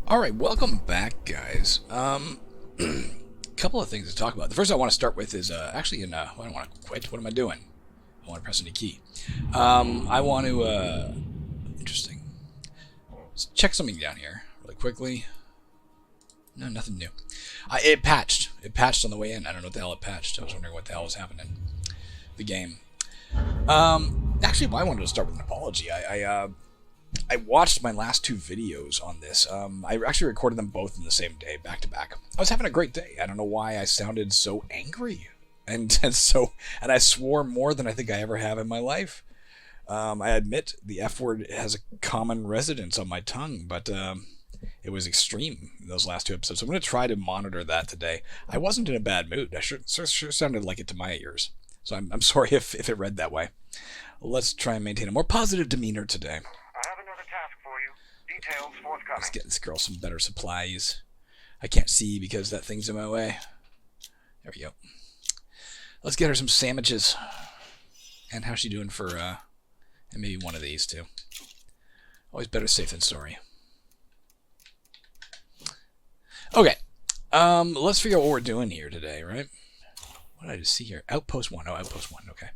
Alright, welcome back, guys. Couple of things to talk about. The first I want to start with is, I don't want to quit. What am I doing? I want to press any key. I want to, interesting. Let's check something down here really quickly. No, nothing new. It patched. It patched on the way in. I don't know what the hell it patched. I was wondering what the hell was happening. The game. Actually, I wanted to start with an apology. I watched my last two videos on this. I actually recorded them both in the same day, back to back. I was having a great day. I don't know why I sounded so angry, and I swore more than I think I ever have in my life. I admit the F word has a common residence on my tongue, but it was extreme in those last two episodes. So I'm going to try to monitor that today. I wasn't in a bad mood. I sure sounded like it to my ears. So I'm sorry if it read that way. Let's try and maintain a more positive demeanor today. Details forthcoming. Let's get this girl some better supplies. I can't see because that thing's in my way. There we go. Let's get her some sandwiches. And how's she doing for, and maybe one of these, too. Always better safe than sorry. Okay. Let's figure out what we're doing here today, right? What did I just see here? Outpost 1. Oh, Outpost 1. Okay.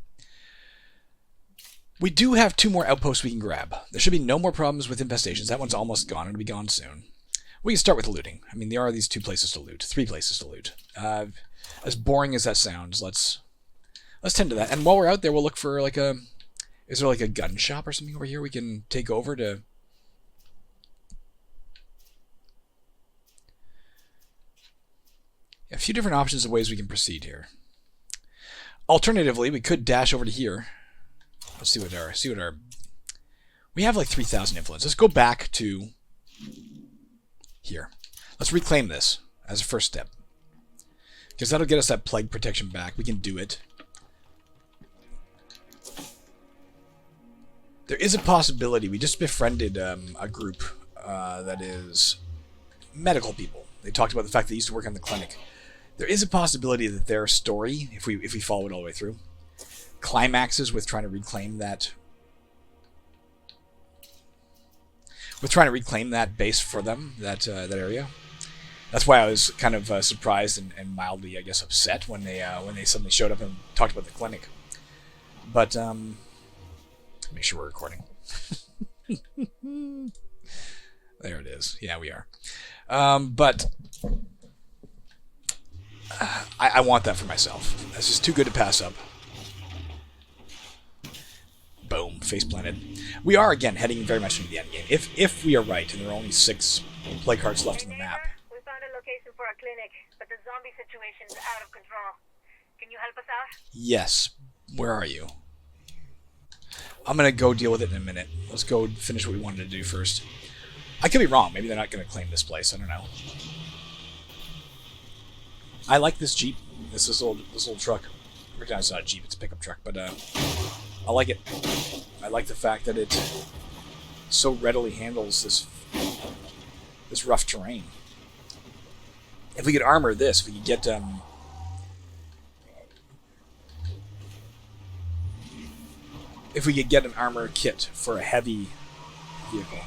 We do have two more outposts we can grab. There should be no more problems with infestations. That one's almost gone. It'll be gone soon. We can start with looting. I mean, there are these two places to loot. Three places to loot. As boring as that sounds, let's tend to that. And while we're out there, we'll look for like a... Is there like a gun shop or something over here we can take over to... A few different options of ways we can proceed here. Alternatively, we could dash over to here. Let's see what our... We have like 3,000 influence. Let's go back to here. Let's reclaim this as a first step. Because that'll get us that plague protection back. We can do it. There is a possibility. We just befriended a group that is medical people. They talked about the fact they used to work on the clinic. There is a possibility that their story, if we follow it all the way through, climaxes with trying to reclaim that base for them, that area. That's why I was kind of surprised and mildly, I guess, upset when they suddenly showed up and talked about the clinic. But make sure we're recording. There it is. Yeah, we are. But I want that for myself. That's just too good to pass up. Boom, face planted. We are, again, heading very much into the end game. If we are right, and there are only 6 play cards left in the map. We found a location for a clinic, but the zombie situation is out of control. Can you help us out? Yes. Where are you? I'm going to go deal with it in a minute. Let's go finish what we wanted to do first. I could be wrong. Maybe they're not going to claim this place. I don't know. I like this Jeep. This little truck. It's not a Jeep, it's a pickup truck, but I like it. I like the fact that it so readily handles this rough terrain. If we could armor this, if we could get an armor kit for a heavy vehicle.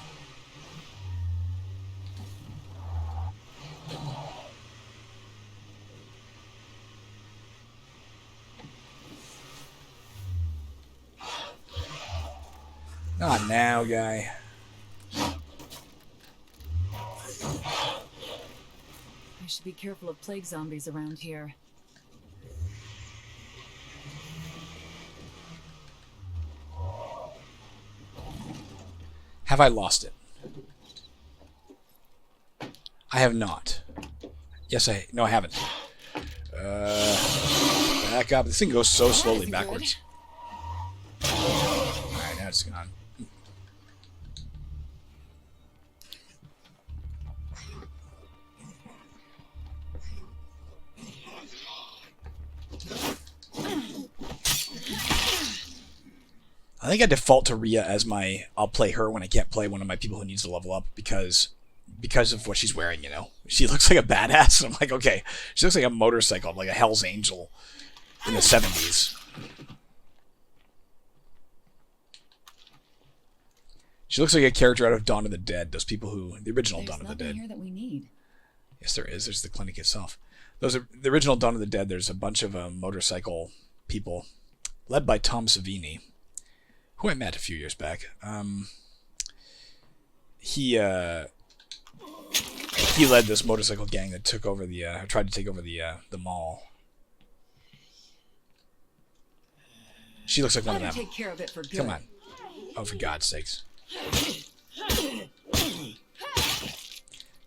Not now, guy. I should be careful of plague zombies around here. Have I lost it? I have not. Yes, no, I haven't. Back up. This thing goes so slowly backwards. Alright, now it's gone. I think I default to Rhea as I'll play her when I can't play one of my people who needs to level up because of what she's wearing, you know. She looks like a badass, and I'm like, okay. She looks like a motorcycle, like a Hell's Angel in the 70s. She looks like a character out of Dawn of the Dead. Those people who... The original There's Dawn of the nothing Dead. here that we need. Yes, there is. There's the clinic itself. Those are the original Dawn of the Dead. There's a bunch of motorcycle people led by Tom Savini, who I met a few years back. He led this motorcycle gang that took over the tried to take over the mall. She looks like one of them. Take care of it for good. Come on. Oh, for God's sakes.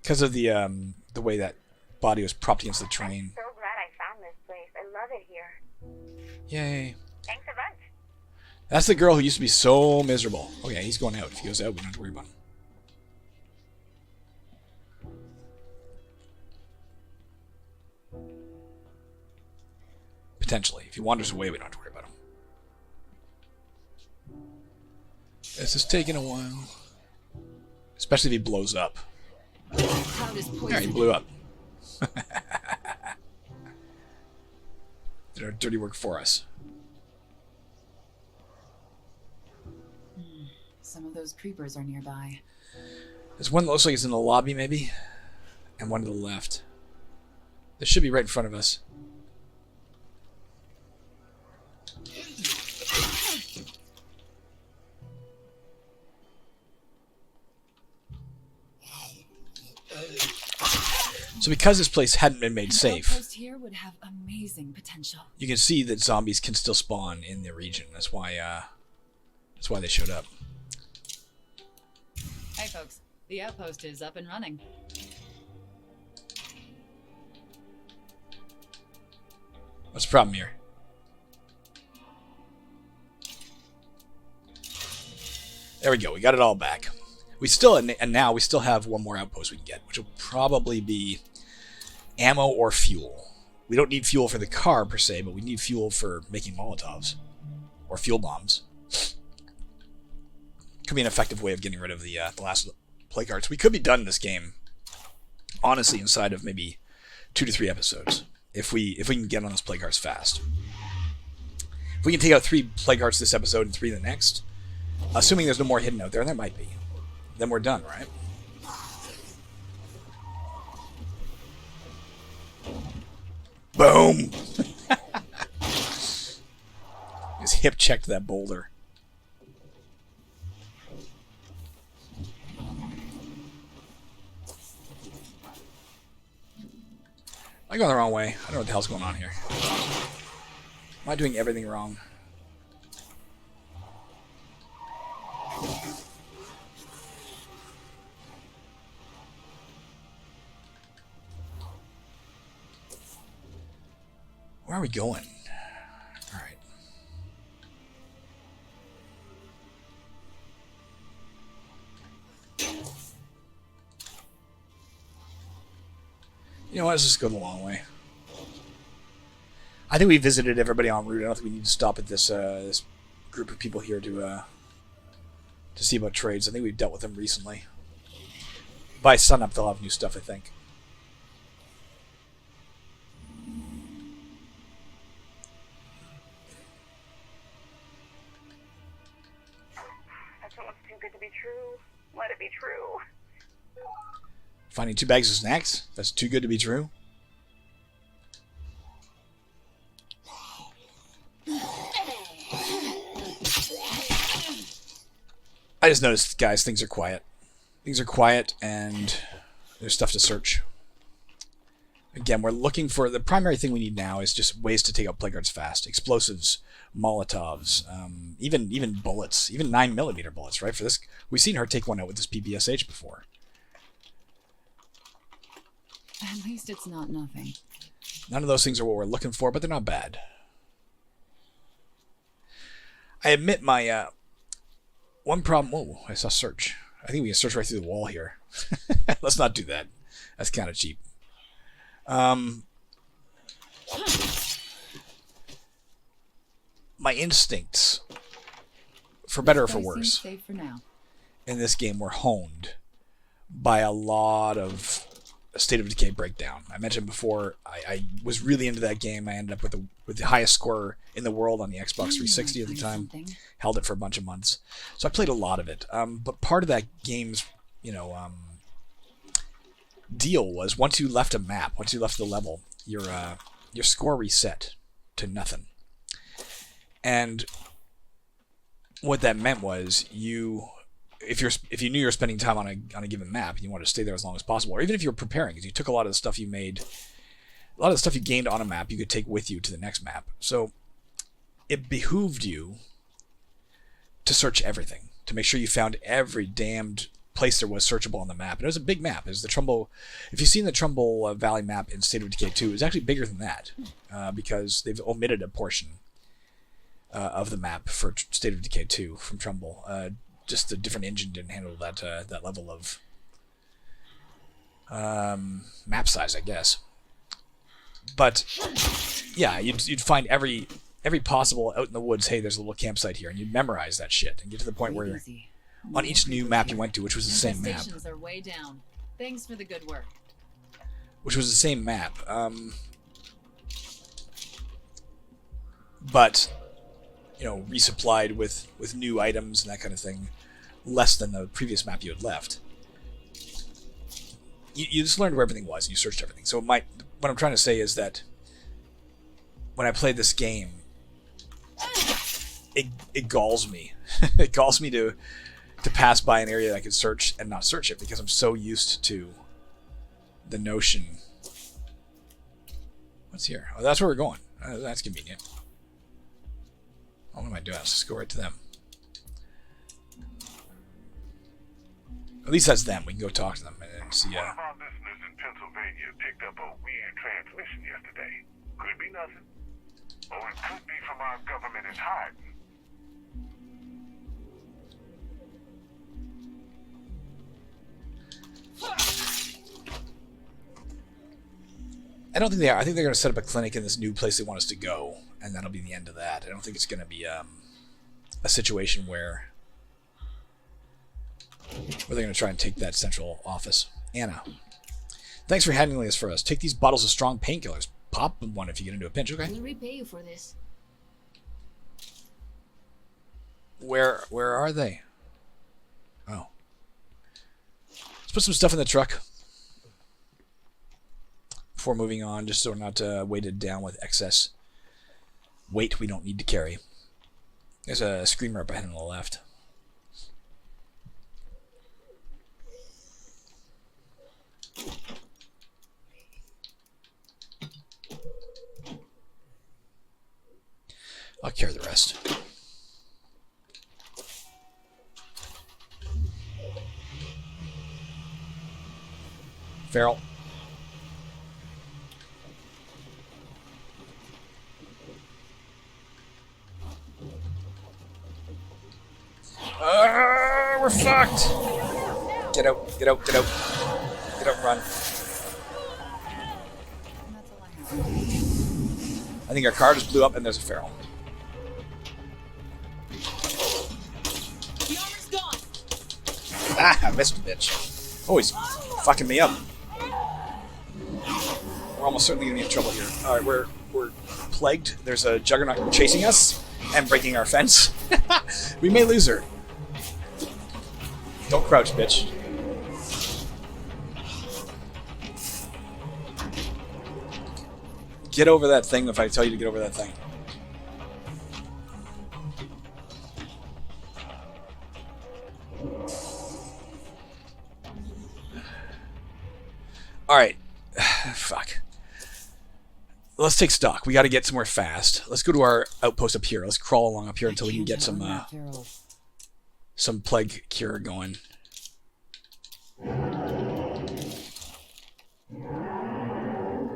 Because of the way that body was propped against the train. I'm so glad I found this place. I love it here. Yay. Thanks a bunch. That's the girl who used to be so miserable. Oh yeah, he's going out. If he goes out, we don't have to worry about him. Potentially. If he wanders away, we don't have to worry about him. This is taking a while. Especially if he blows up. Yeah, he blew up. Did our dirty work for us. Some of those creepers are nearby. There's one that looks like it's in the lobby, maybe. And one to the left. This should be right in front of us. So because this place hadn't been made safe, Outpost here would have amazing potential. you can see that zombies can still spawn in the region. That's why they showed up. Hey folks, the outpost is up and running. What's the problem here? There we go. We got it all back. We still, and now we still have one more outpost we can get, which will probably be ammo or fuel. We don't need fuel for the car per se, but we need fuel for making Molotovs or fuel bombs. Could be an effective way of getting rid of the last plague carts. We could be done in this game, honestly, inside of maybe 2 to 3 episodes, if we can get on those plague carts fast. If we can take out 3 plague carts this episode and 3 the next, assuming there's no more hidden out there, and there might be, then we're done, right? Boom! Just hip checked that boulder. I'm going the wrong way. I don't know what the hell's going on here. Am I doing everything wrong? Where are we going? Alright. You know what? Let's just go the long way. I think we visited everybody en route. I don't think we need to stop at this this group of people here to see about trades. I think we've dealt with them recently. By sunup, they'll have new stuff, I think. That's almost too good to be true. Let it be true. Finding 2 bags of snacks? That's too good to be true? I just noticed, guys, things are quiet. Things are quiet, and there's stuff to search. Again, we're looking for... The primary thing we need now is just ways to take out plague guards fast. Explosives, Molotovs, even bullets. Even 9mm bullets, right? For this, we've seen her take one out with this PPSH before. At least it's not nothing. None of those things are what we're looking for, but they're not bad. I admit my... one problem... Whoa, I saw search. I think we can search right through the wall here. Let's not do that. That's kind of cheap. My instincts, for better or for worse, Safe for now. in this game were honed by a lot of State of Decay breakdown. I mentioned before, I was really into that game. I ended up with the highest score in the world on the Xbox 360 at the time. Held it for a bunch of months. So I played a lot of it. But part of that game's, deal was once you left a map, once you left the level, your score reset to nothing. And what that meant was if you knew you were spending time on a given map and you wanted to stay there as long as possible, or even if you were preparing, because you took a lot of the stuff you made, a lot of the stuff you gained on a map, you could take with you to the next map. So it behooved you to search everything, to make sure you found every damned place there was searchable on the map. And it was a big map. It was the Trumbull. If you've seen the Trumbull Valley map in State of Decay 2, it's actually bigger than that because they've omitted a portion of the map for State of Decay 2 from Trumbull. Just a different engine didn't handle that level of map size, I guess. But yeah, you'd find every possible out in the woods. Hey, there's a little campsite here, and you'd memorize that shit and get to the point where on each new map you went to, which was the same map, are way down. Thanks for the good work. which was the same map, but resupplied with new items and that kind of thing, less than the previous map you had left. You just learned where everything was, and you searched everything. So what I'm trying to say is that when I played this game, it galls me. It galls me to pass by an area that I could search and not search it, because I'm so used to the notion. What's here? Oh, that's where we're going. That's convenient. What am I doing? Let's just go right to them. At least that's them. We can go talk to them and see. One of our listeners in Pennsylvania picked up a weird transmission yesterday. Could be nothing. Or it could be from our government is hiding. I don't think they are. I think they're going to set up a clinic in this new place they want us to go, and that'll be the end of that. I don't think it's going to be a situation where they're going to try and take that central office. Anna, thanks for handling this for us. Take these bottles of strong painkillers. Pop one if you get into a pinch, okay? We'll repay you for this. Where are they? Oh. Let's put some stuff in the truck before moving on, just so we're not weighted down with excess weight we don't need to carry. There's a screamer up ahead on the left. I'll carry the rest. Feral. We're fucked. Get out, get out, get out. Get out and run. I think our car just blew up and there's a feral. Ah, I missed a bitch. Oh, he's fucking me up. We're almost certainly gonna be in trouble here. Alright, we're plagued. There's a juggernaut chasing us and breaking our fence. We may lose her. Don't crouch, bitch. Get over that thing if I tell you to get over that thing. Alright. Fuck. Let's take stock. We gotta get somewhere fast. Let's go to our outpost up here. Let's crawl along up here until we can get some plague cure going.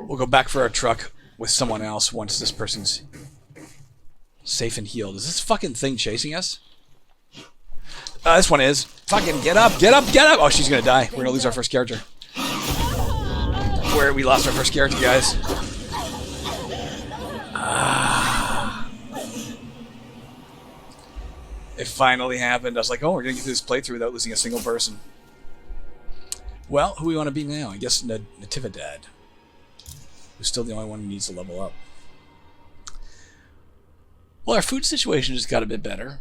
We'll go back for our truck with someone else once this person's safe and healed. Is this fucking thing chasing us? This one is. Fucking get up, get up, get up! Oh, she's gonna die. We're gonna lose our first character. We lost our first character, guys. It finally happened. I was like, oh, we're gonna get through this playthrough without losing a single person. Well, who we want to be now? I guess Natividad, who's still the only one who needs to level up. Well, our food situation just got a bit better.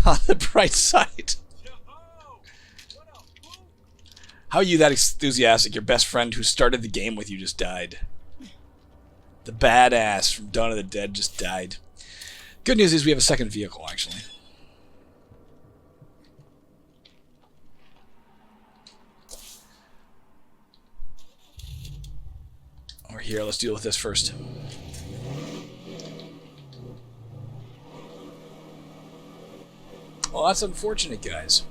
On the bright side. How are you that enthusiastic? Your best friend who started the game with you just died. The badass from Dawn of the Dead just died. Good news is we have a second vehicle, actually. Over here, let's deal with this first. Well, that's unfortunate, guys.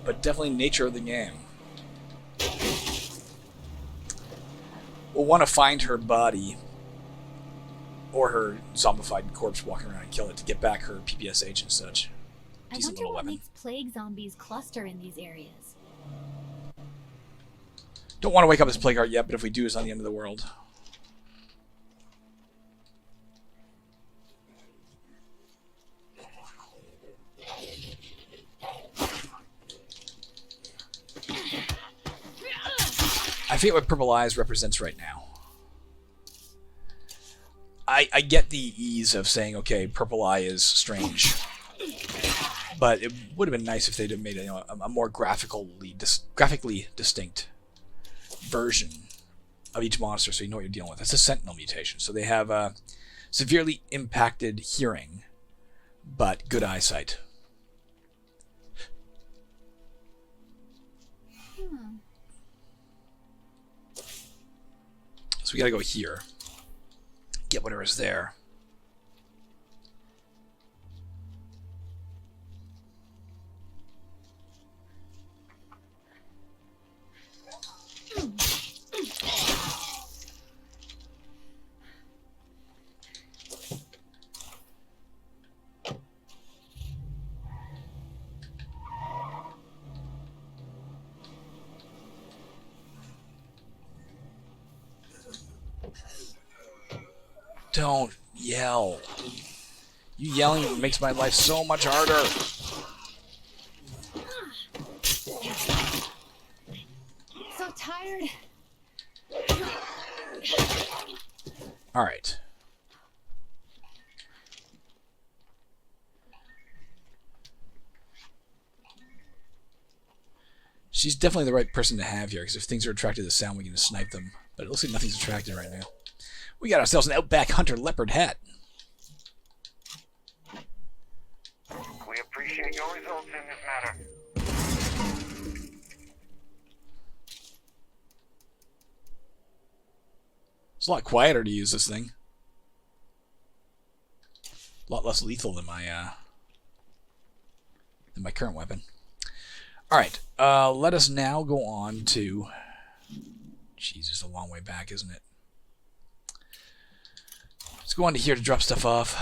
But definitely nature of the game. We'll want to find her body or her zombified corpse walking around and kill it to get back her PPSH and such. I Decent wonder little what weapon. makes plague zombies cluster in these areas. Don't want to wake up this plague heart yet, but if we do, it's on the end of the world. I forget what Purple Eyes represents right now. I get the ease of saying, okay, Purple Eye is strange. But it would have been nice if they'd have made a more graphically distinct version of each monster so you know what you're dealing with. That's a sentinel mutation. So they have severely impacted hearing, but good eyesight. So we gotta go here. Get whatever's there. Don't yell. You yelling makes my life so much harder. So tired. All right. She's definitely the right person to have here, because if things are attracted to the sound, we can just snipe them. But it looks like nothing's attracted right now. We got ourselves an Outback Hunter leopard hat. We appreciate your results in this matter. It's a lot quieter to use this thing. A lot less lethal than my current weapon. All right, let us now go on to. Jesus, a long way back, isn't it? Let's go on to here to drop stuff off.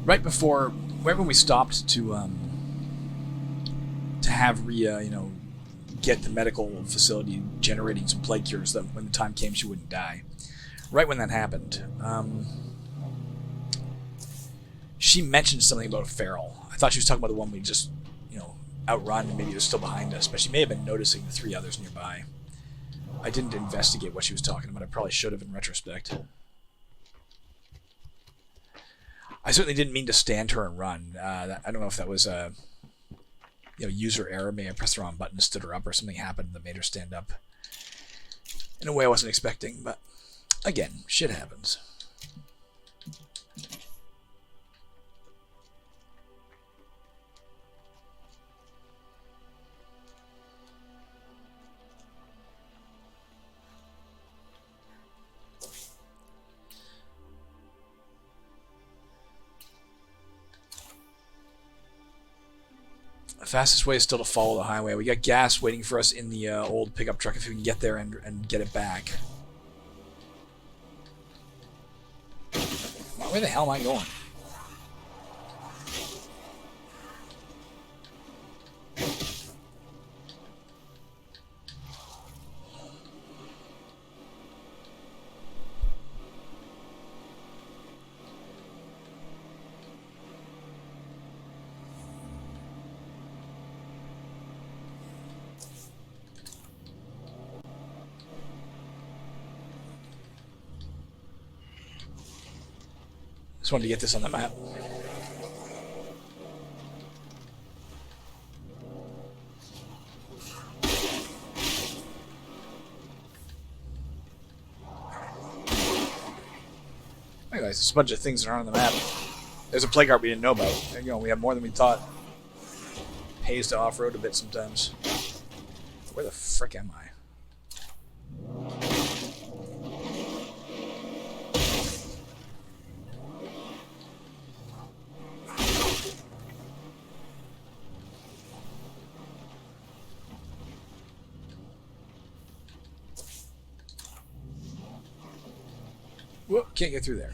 Right when we stopped to have Rhea, get the medical facility generating some plague cures, that when the time came she wouldn't die. Right when that happened, she mentioned something about a feral. I thought she was talking about the one we just, outrun, and maybe it was still behind us, but she may have been noticing the 3 others nearby. I didn't investigate what she was talking about. I probably should have in retrospect. I certainly didn't mean to stand her and run. I don't know if that was a user error. Maybe I pressed the wrong button and stood her up, or something happened that made her stand up in a way I wasn't expecting. But again, shit happens. The fastest way is still to follow the highway. We got gas waiting for us in the old pickup truck if we can get there and get it back. Where the hell am I going? Just wanted to get this on the map. Anyways, there's a bunch of things that aren't on the map. There's a plague heart we didn't know about. There you go, we have more than we thought. Pays to off-road a bit sometimes. Where the frick am I? Whoop, can't get through there.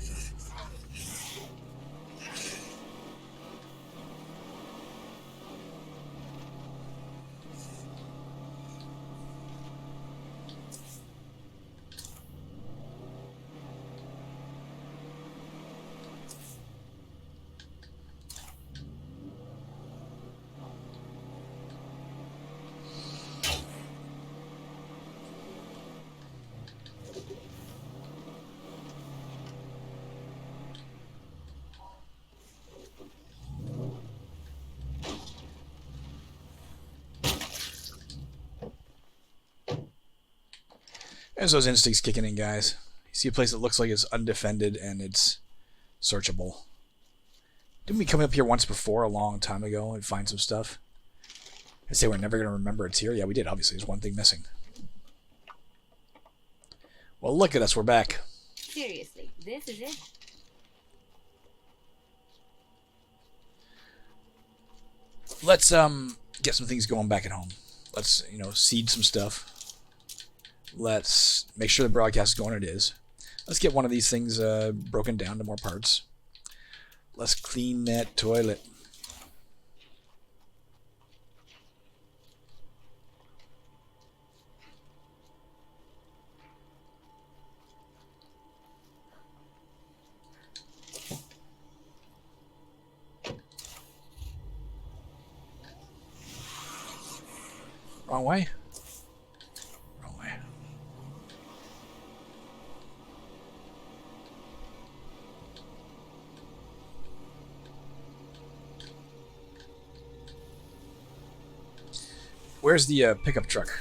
There's those instincts kicking in, guys. You see a place that looks like it's undefended and it's searchable. Didn't we come up here once before, a long time ago, and find some stuff? I say we're never going to remember it's here. Yeah, we did, obviously. There's one thing missing. Well, look at us. We're back. Seriously, this is it? Let's get some things going back at home. Let's, seed some stuff. Let's make sure the broadcast is going. It is. Let's get one of these things broken down to more parts. Let's clean that toilet. Wrong way? Wrong way. Where's the pickup truck?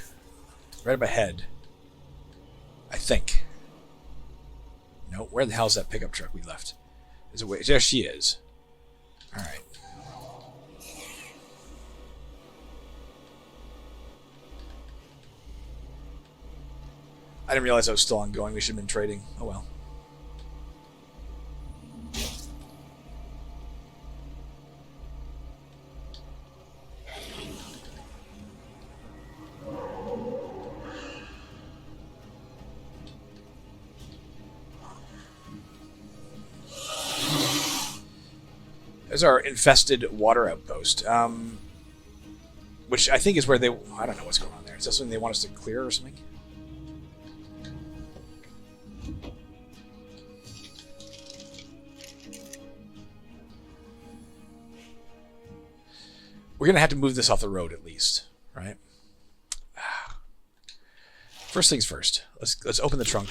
Right up ahead. I think. No, where the hell's that pickup truck we left? Is it wait? There she is. Alright. I didn't realize I was still ongoing. We should have been trading. Oh well. There's our infested water outpost, which I think is where they... I don't know what's going on there. Is that something they want us to clear or something? We're going to have to move this off the road at least, right? First things first. Let's open the trunk.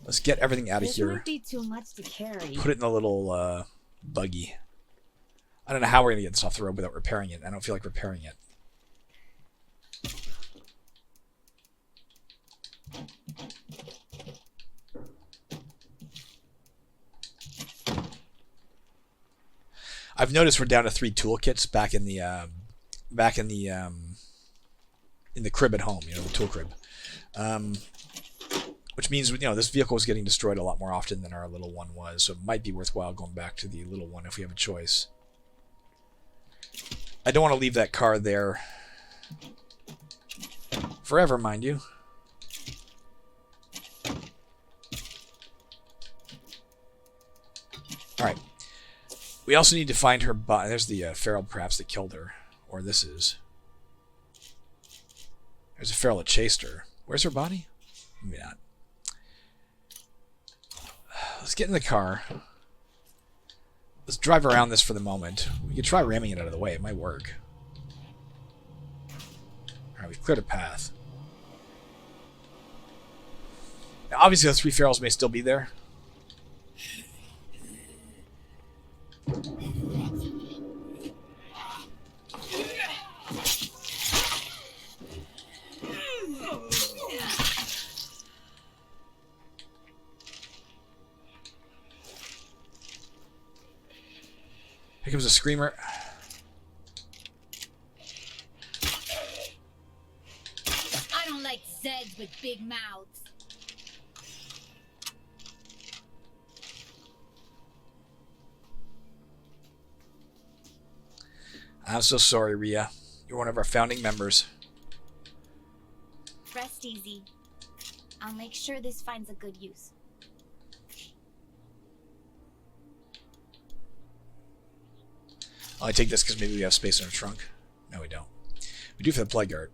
Let's get everything out of here. This might be too much to carry. Put it in the little buggy. I don't know how we're going to get this off the road without repairing it. I don't feel like repairing it. I've noticed we're down to 3 toolkits back in the crib at home, the tool crib. Which means, this vehicle is getting destroyed a lot more often than our little one was, so it might be worthwhile going back to the little one if we have a choice. I don't want to leave that car there forever, mind you. Alright. We also need to find her body. There's the feral, perhaps, that killed her. Or this is. There's a feral that chased her. Where's her body? Maybe not. Let's get in the car. Let's drive around this for the moment. We could try ramming it out of the way. It might work. Alright, we've cleared a path. Now, obviously, those 3 ferals may still be there. Here comes a screamer. I don't like Zeds with big mouths. I'm so sorry, Rhea. You're one of our founding members. Rest easy. I'll make sure this finds a good use. I take this because maybe we have space in our trunk. No, we don't. We do for the plague art.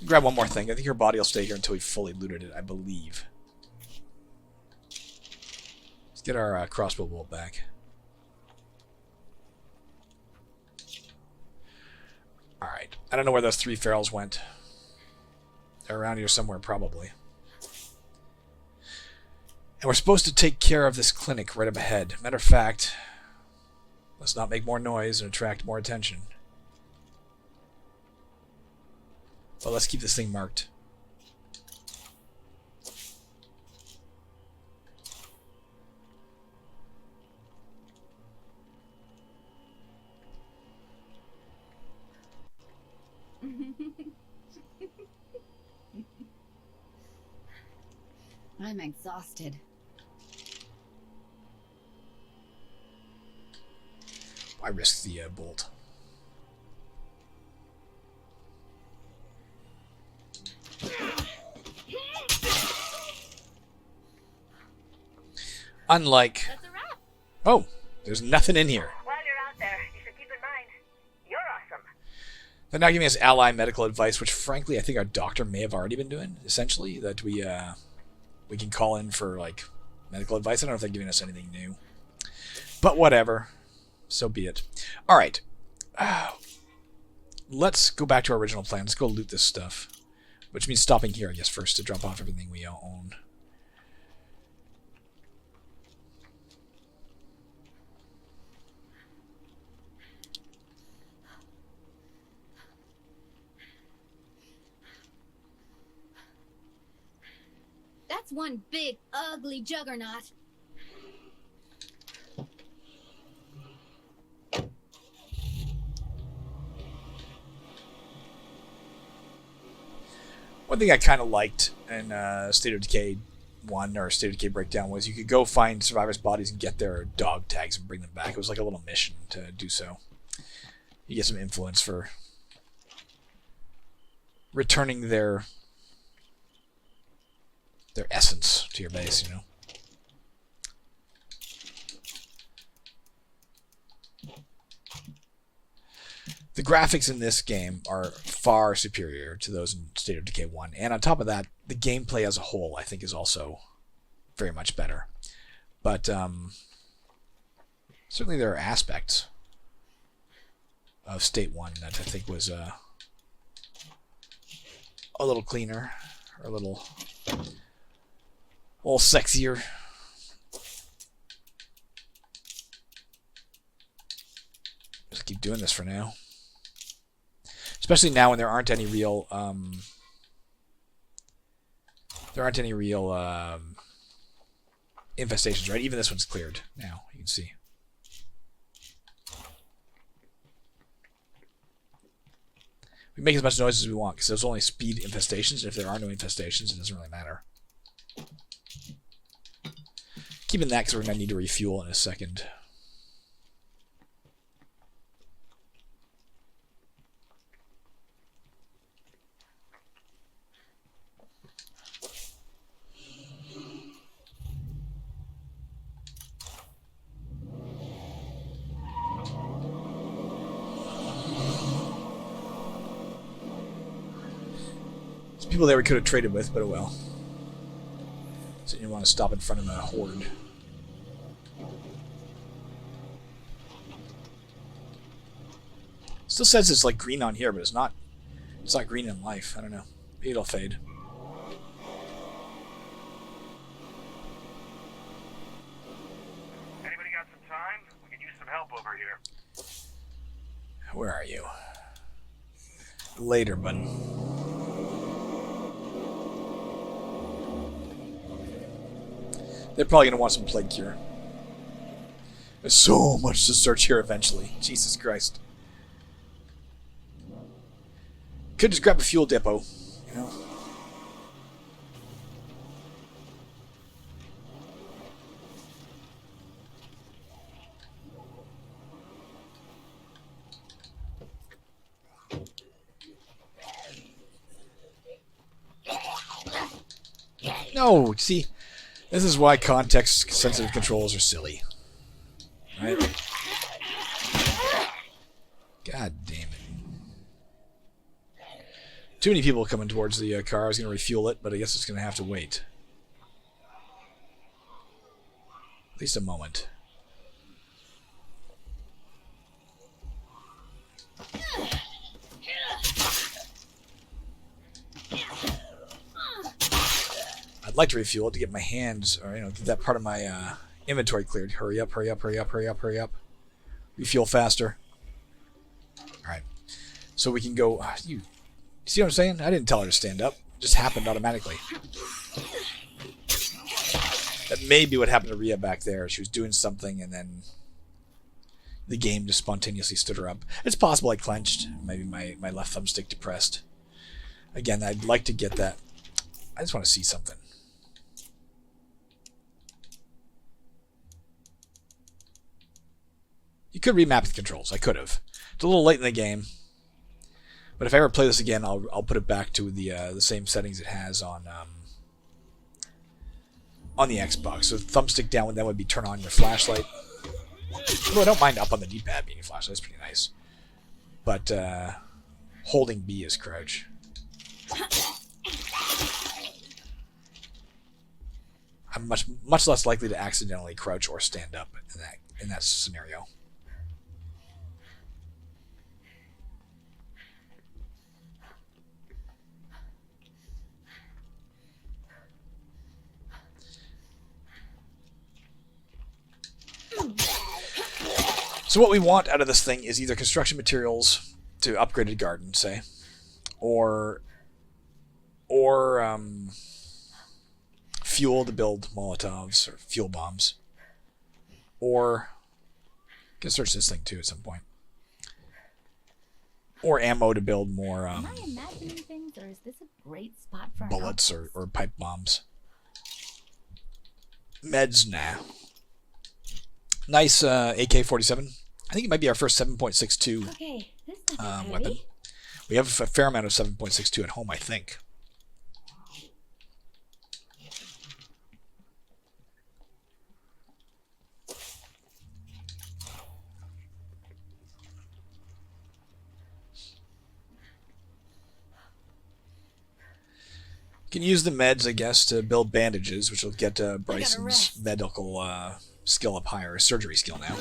Grab one more thing. I think your body will stay here until we fully looted it, I believe. Let's get our crossbow bolt back. Alright. I don't know where those 3 ferals went. They're around here somewhere, probably. And we're supposed to take care of this clinic right up ahead. Matter of fact, let's not make more noise and attract more attention. But let's keep this thing marked. I'm exhausted. I risk the bolt. Unlike... That's a wrap. Oh, there's nothing in here. While you're out there, you should keep in mind, you're awesome. They're now giving us ally medical advice, which frankly I think our doctor may have already been doing, essentially. That we can call in for, like, medical advice. I don't know if they're giving us anything new. But whatever. So be it. Alright. Let's go back to our original plan. Let's go loot this stuff. Which means stopping here, I guess, first to drop off everything we own. That's one big, ugly juggernaut. One thing I kind of liked in State of Decay 1 or State of Decay Breakdown was you could go find survivors' bodies and get their dog tags and bring them back. It was like a little mission to do so. You get some influence for returning their essence to your base, you know. The graphics in this game are far superior to those in State of Decay 1. And on top of that, the gameplay as a whole, I think, is also very much better. But certainly there are aspects of State 1 that I think was a little cleaner, or a little sexier. Just keep doing this for now. Especially now when there aren't any real infestations, right? Even this one's cleared now, you can see. We make as much noise as we want because there's only speed infestations, and if there are no infestations, it doesn't really matter. Keeping that because we're going to need to refuel in a second. There's people there we could have traded with, but oh well. So you want to stop in front of a horde. Still says it's like green on here, but it's not green in life. I don't know. Maybe it'll fade. Anybody got some time? We could use some help over here. Where are you? Later, bud. They're probably going to want some plague cure. There's so much to search here eventually. Jesus Christ. Could just grab a fuel depot, you know. No, see, this is why context-sensitive controls are silly. Right? God damn it. Too many people coming towards the car. I was going to refuel it, but I guess it's going to have to wait. At least a moment. I'd like to refuel it to get my hands, or get that part of my inventory cleared. Hurry up, hurry up, hurry up, hurry up, hurry up. Refuel faster. Alright. So we can go... you see what I'm saying? I didn't tell her to stand up. It just happened automatically. That may be what happened to Rhea back there. She was doing something and then the game just spontaneously stood her up. It's possible I clenched. Maybe my left thumbstick depressed. Again, I'd like to get that. I just want to see something. You could remap the controls. I could have. It's a little late in the game. But if I ever play this again, I'll put it back to the same settings it has on the Xbox. So thumbstick down, that would be turn on your flashlight. Well, I don't mind up on the D-pad being a flashlight. It's pretty nice. But holding B is crouch. I'm much less likely to accidentally crouch or stand up in that scenario. So what we want out of this thing is either construction materials to upgrade a garden, say, or fuel to build Molotovs or fuel bombs, or you can search this thing too at some point, or ammo to build more Am I imagining things, or is this a great spot for bullets or pipe bombs? Meds, nah. Nice AK-47. I think it might be our first 7.62 Okay, this stuff is weapon. heavy. We have a fair amount of 7.62 at home, I think. You can use the meds, I guess, to build bandages, which will get Bryson's medical skill up higher. Surgery skill now.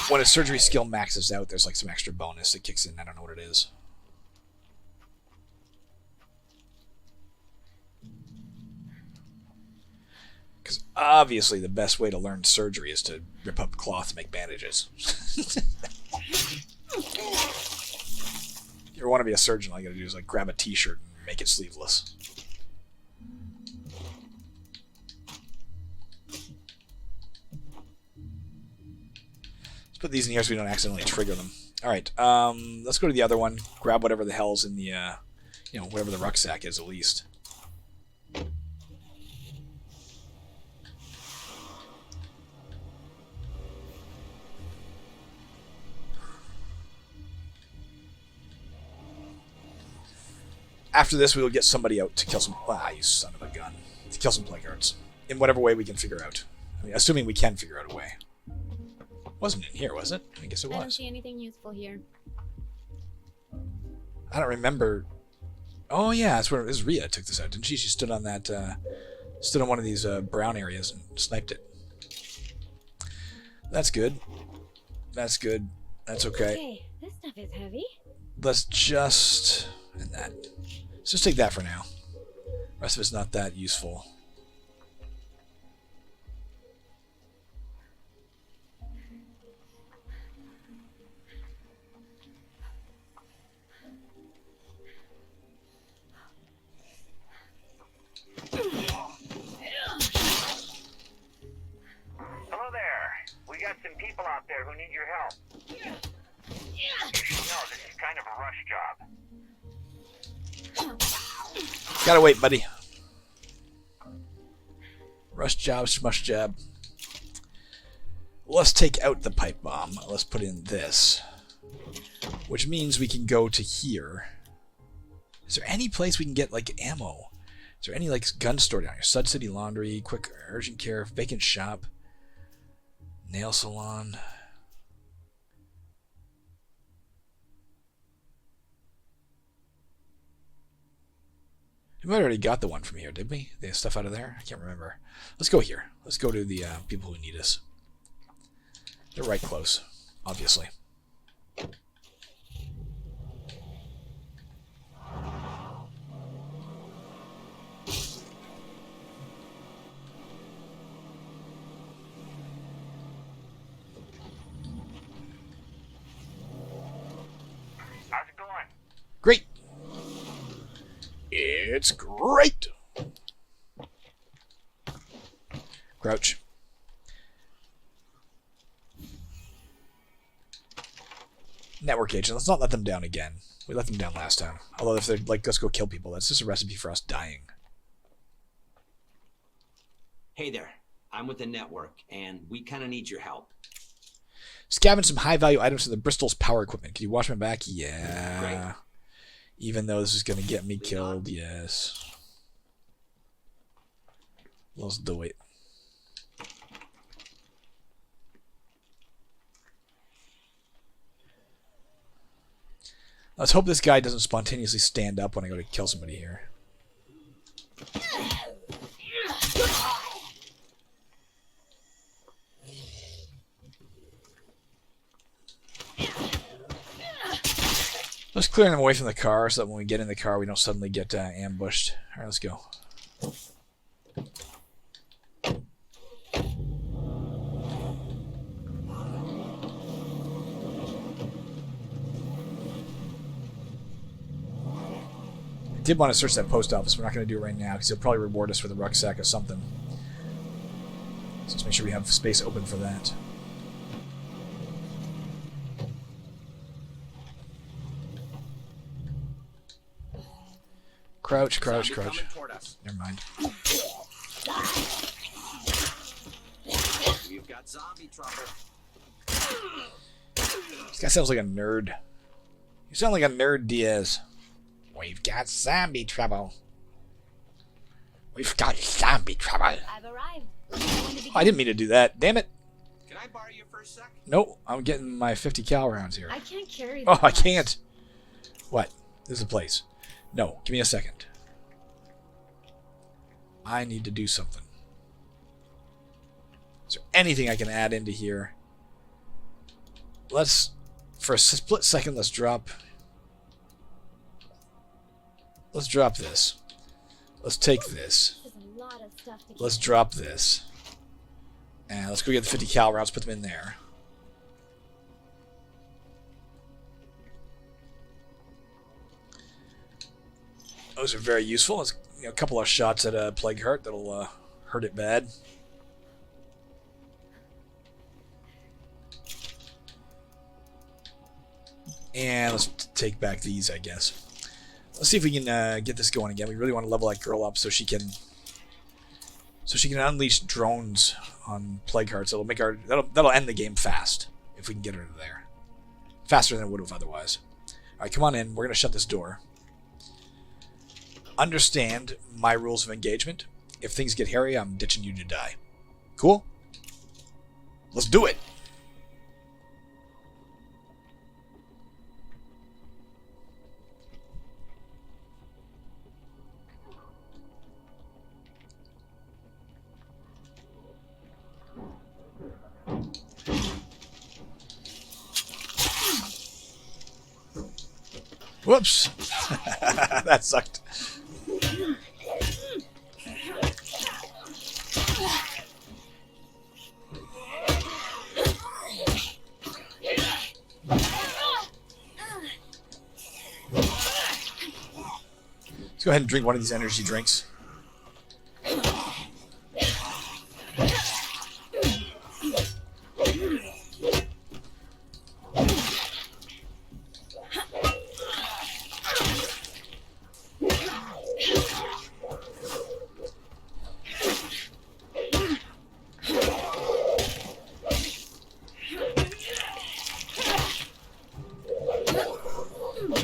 When a surgery skill maxes out, there's like some extra bonus that kicks in. I don't know what it is. Because obviously the best way to learn surgery is to rip up cloth to make bandages. If you ever want to be a surgeon, all you gotta do is like grab a t-shirt and make it sleeveless. Let's put these in here so we don't accidentally trigger them. Alright, let's go to the other one. Grab whatever the hell's in the, whatever the rucksack is at least. After this, we will get somebody out to kill some... Ah, you son of a gun. To kill some plagueards. In whatever way we can figure out. I mean, assuming we can figure out a way. Wasn't in here, was it? I guess it was. I don't see anything useful here. I don't remember... Oh, yeah, that's where... This Rhea took this out, didn't she? She stood on that... stood on one of these brown areas and sniped it. That's good. That's good. That's okay. Okay, this stuff is heavy. Let's just... And that. Let's just take that for now. The rest of it's not that useful. Hello there. Gotta wait, buddy. Rush job, smush job. Let's take out the pipe bomb. Let's put in this. Which means we can go to here. Is there any place we can get, like, ammo? Is there any, like, gun store down here? Sud City Laundry, Quick Urgent Care, Vacant Shop, Nail Salon. We might have already got the one from here, did we? The stuff out of there? I can't remember. Let's go here. Let's go to the people who need us. They're right close, obviously. How's it going? Great. It's great. Crouch. Network agent. Let's not let them down again. We let them down last time. Although if they're like, let's go kill people, that's just a recipe for us dying. Hey there, I'm with the network, and we kind of need your help. Scavenge some high-value items from the Bristol's power equipment. Can you watch my back? Yeah. Great. Even though this is going to get me killed, yes. Let's do it. Let's hope this guy doesn't spontaneously stand up when I go to kill somebody here. Let's clear them away from the car so that when we get in the car we don't suddenly get ambushed. Alright, let's go. I did want to search that post office. We're not going to do it right now because he'll probably reward us with a rucksack or something. So let's make sure we have space open for that. Crouch, crouch, crouch. Never mind. We've got zombie trouble. This guy sounds like a nerd. You sound like a nerd, Diaz. We've got zombie trouble. We've got zombie trouble. I've arrived. Oh, I didn't mean to do that. Damn it. Can I borrow you for a sec? Nope, I'm getting my 50 cal rounds here. I can't carry Oh, that I much. can't. What? This is a place. No, give me a second. I need to do something. Is there anything I can add into here? Let's, for a split second, let's drop this. Let's take this. There's a lot of stuff to Let's drop this. And let's go get the 50 cal rounds, put them in there. Those are very useful. Let's, a couple of shots at a plague heart that'll hurt it bad. And let's take back these, I guess. Let's see if we can get this going again. We really want to level that girl up so she can unleash drones on plague hearts. That'll make that'll end the game fast if we can get her there, faster than it would have otherwise. All right, come on in. We're gonna shut this door. Understand my rules of engagement. If things get hairy, I'm ditching you to die. Cool? Let's do it. Whoops. That sucked. Let's go ahead and drink one of these energy drinks.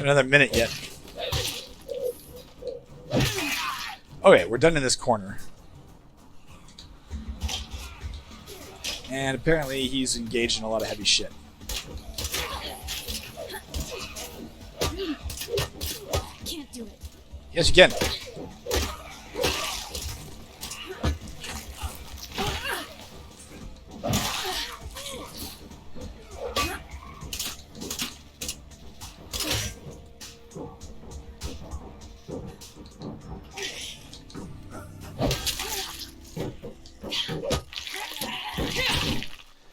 another minute yet. Okay, we're done in this corner. And apparently he's engaged in a lot of heavy shit. Can't do it. Yes, you can.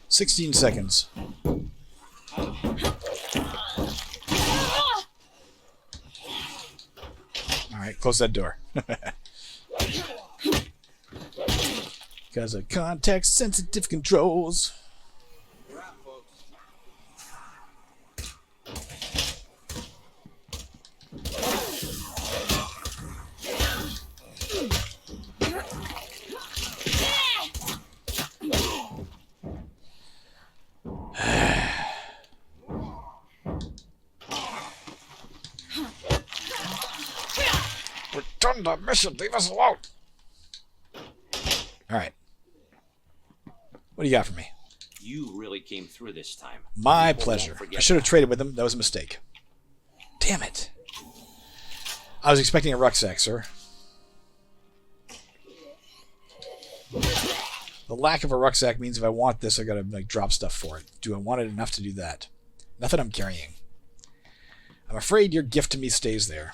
"16 seconds. Alright, close that door. Because of context-sensitive controls. Return to mission. Leave us alone. Alright. What do you got for me? You really came through this time. My People pleasure. won't forget I should have that. traded with him. That was a mistake. Damn it. I was expecting a rucksack, sir. The lack of a rucksack means if I want this, I gotta like drop stuff for it. Do I want it enough to do that? Nothing I'm carrying. I'm afraid your gift to me stays there.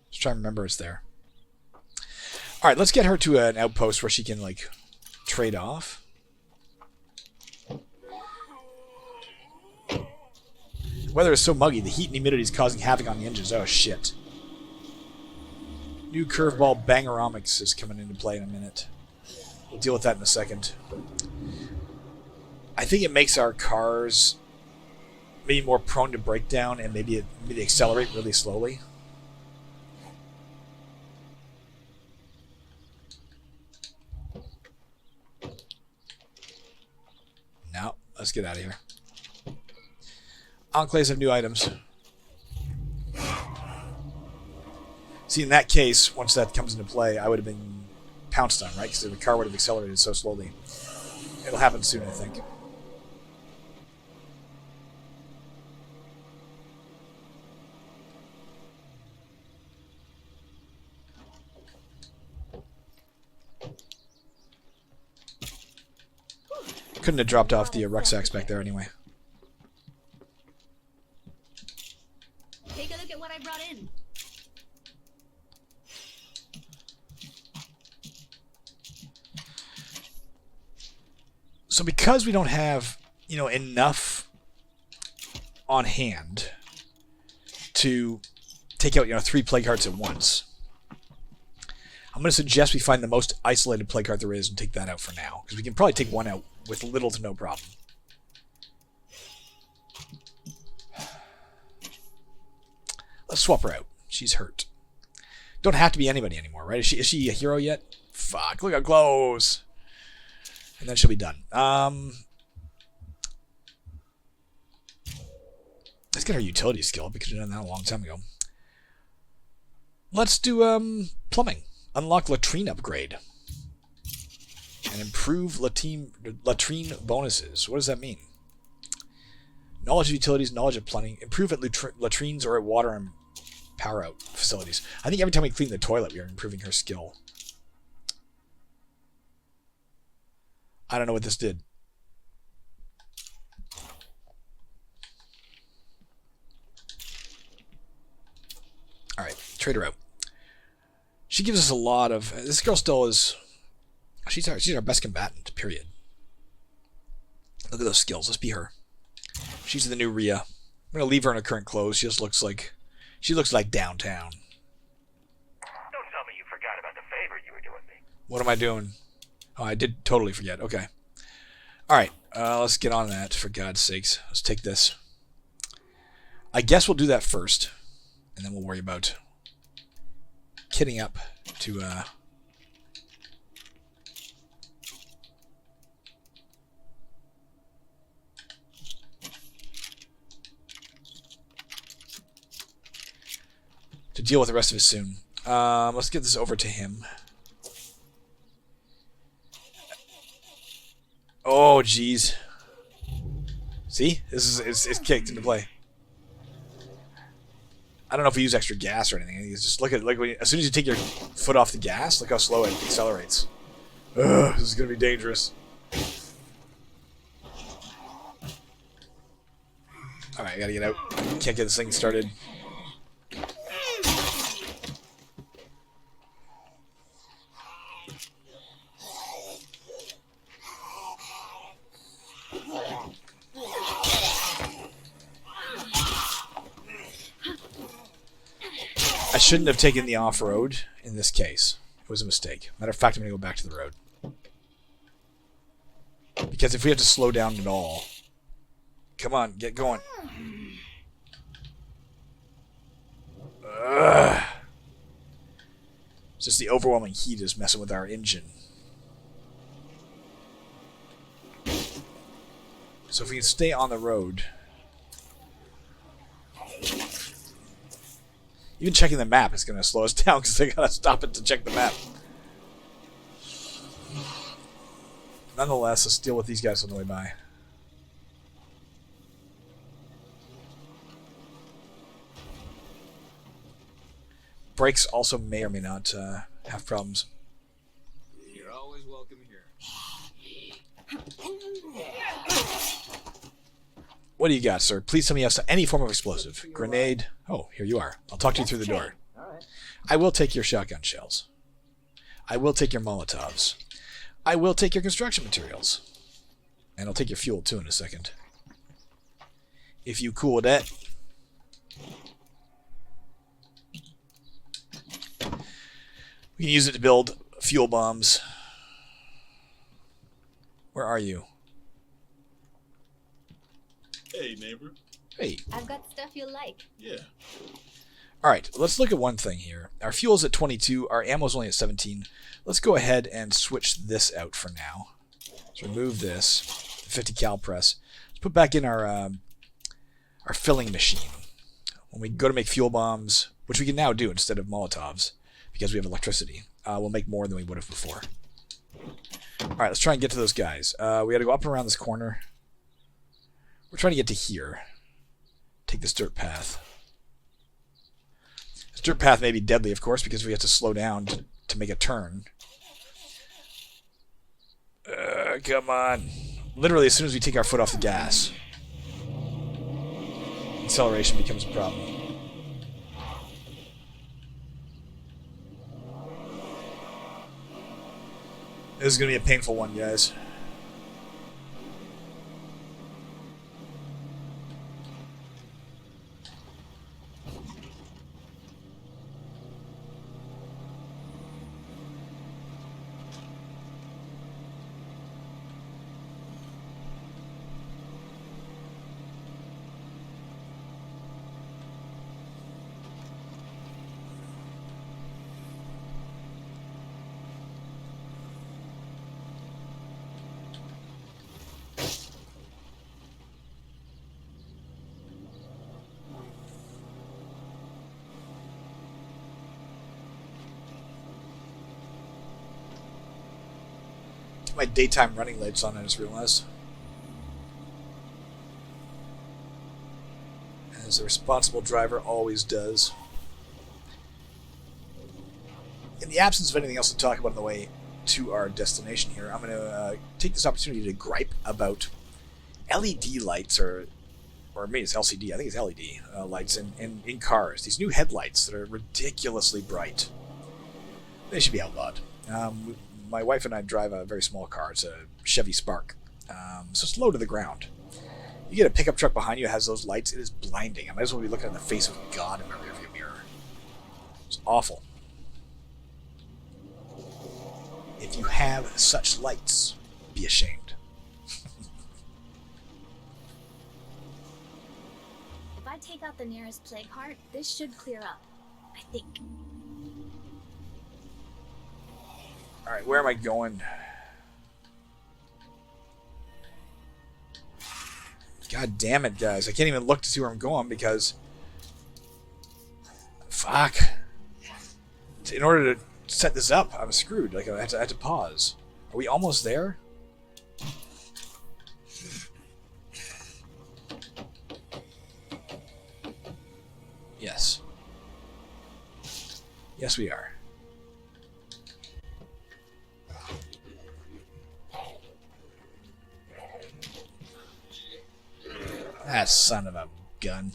Just trying to remember it's there. Alright, let's get her to an outpost where she can, like, trade off. The weather is so muggy, the heat and humidity is causing havoc on the engines. Oh, shit. New curveball Bangeromics is coming into play in a minute. We'll deal with that in a second. I think it makes our cars maybe more prone to breakdown and maybe accelerate really slowly. No, let's get out of here. Enclaves have new items. See, in that case, once that comes into play, I would have been pounced on, right? Because the car would have accelerated so slowly. It'll happen soon, I think. Couldn't have dropped off the rucksacks back there anyway. Take a look at what I brought in. So because we don't have, enough on hand to take out, 3 plague hearts at once, I'm going to suggest we find the most isolated plague heart there is and take that out for now. Because we can probably take one out with little to no problem. Let's swap her out. She's hurt. Don't have to be anybody anymore, right? Is she a hero yet? Fuck, look how close. And then she'll be done. Let's get her utility skill. We could have done that a long time ago. Let's do plumbing. Unlock latrine upgrade. And improve latrine bonuses. What does that mean? Knowledge of utilities, knowledge of plumbing. Improve at latrines or at water and power out facilities. I think every time we clean the toilet, we are improving her skill. I don't know what this did. Alright, trade her out. She gives us a lot of... This girl still is... She's our best combatant, period. Look at those skills. Let's be her. She's the new Rhea. I'm going to leave her in her current clothes. She just looks like... She looks like downtown. Don't tell me you forgot about the favor you were doing me. What am I doing? Oh, I did totally forget. Okay. Alright, let's get on that, for God's sakes. Let's take this. I guess we'll do that first. And then we'll worry about kitting up to... to deal with the rest of it soon. Let's get this over to him. Oh, jeez. See? This is it's kicked into play. I don't know if we use extra gas or anything. You just look at as soon as you take your foot off the gas, look how slow it accelerates. Ugh, this is gonna be dangerous. All right, I gotta get out. Can't get this thing started. I shouldn't have taken the off-road in this case. It was a mistake. Matter of fact, I'm going to go back to the road. Because if we have to slow down at all... Come on, get going. Ugh. It's just the overwhelming heat is messing with our engine. So if we can stay on the road... Even checking the map is going to slow us down because I got to stop it to check the map. Nonetheless, let's deal with these guys on the way by. Brakes also may or may not have problems. You're always welcome here. What do you got, sir? Please tell me you have any form of explosive. Grenade. Oh, here you are. I'll talk to you through the door. I will take your shotgun shells. I will take your Molotovs. I will take your construction materials. And I'll take your fuel, too, in a second. If you cool with that. We can use it to build fuel bombs. Where are you? Hey, neighbor. Hey. I've got stuff you'll like. Yeah. Alright, let's look at one thing here. Our fuel's at 22, our ammo's only at 17. Let's go ahead and switch this out for now. Let's remove this, the 50 cal press. Let's put back in our filling machine. When we go to make fuel bombs, which we can now do instead of Molotovs, because we have electricity, we'll make more than we would have before. Alright, let's try and get to those guys. We gotta go up and around this corner. We're trying to get to here. Take this dirt path. This dirt path may be deadly, of course, because we have to slow down to make a turn. Come on. Literally, as soon as we take our foot off the gas, acceleration becomes a problem. This is going to be a painful one, guys. My daytime running lights on, I just realized. As a responsible driver always does. In the absence of anything else to talk about on the way to our destination here, I'm going to take this opportunity to gripe about LED lights, or maybe it's LCD, I think it's LED lights in cars. These new headlights that are ridiculously bright. They should be outlawed. My wife and I drive a very small car. It's a Chevy Spark. So it's low to the ground. You get a pickup truck behind you that has those lights, it is blinding. I might as well be looking at the face of God in my rearview mirror. It's awful. If you have such lights, be ashamed. If I take out the nearest plague heart, this should clear up. I think. Alright, where am I going? God damn it, guys. I can't even look to see where I'm going because Fuck. In order to set this up, I'm screwed. Like, I had to pause. Are we almost there? Yes. Yes, we are. That son of a gun.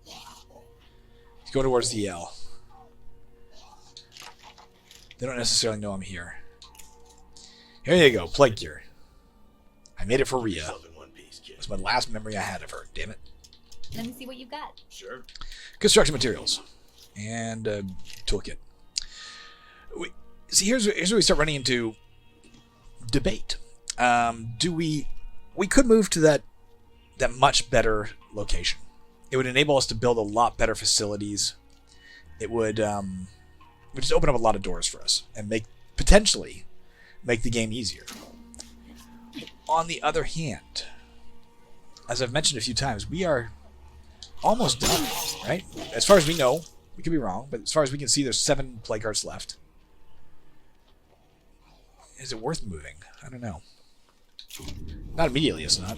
He's going towards the L. They don't necessarily know I'm here. Here you go, Plague Cure. I made it for Rhea. That's my last memory I had of her, damn it. Let me see what you got. Sure. Construction materials. And toolkit. See, here's where we start running into debate. We could move to that much better location. It would enable us to build a lot better facilities. It would just open up a lot of doors for us and potentially make the game easier. On the other hand, as I've mentioned a few times, we are almost done, right? As far as we know, we could be wrong, but as far as we can see, there's 7 plague hearts left. Is it worth moving? I don't know. Not immediately, it's not.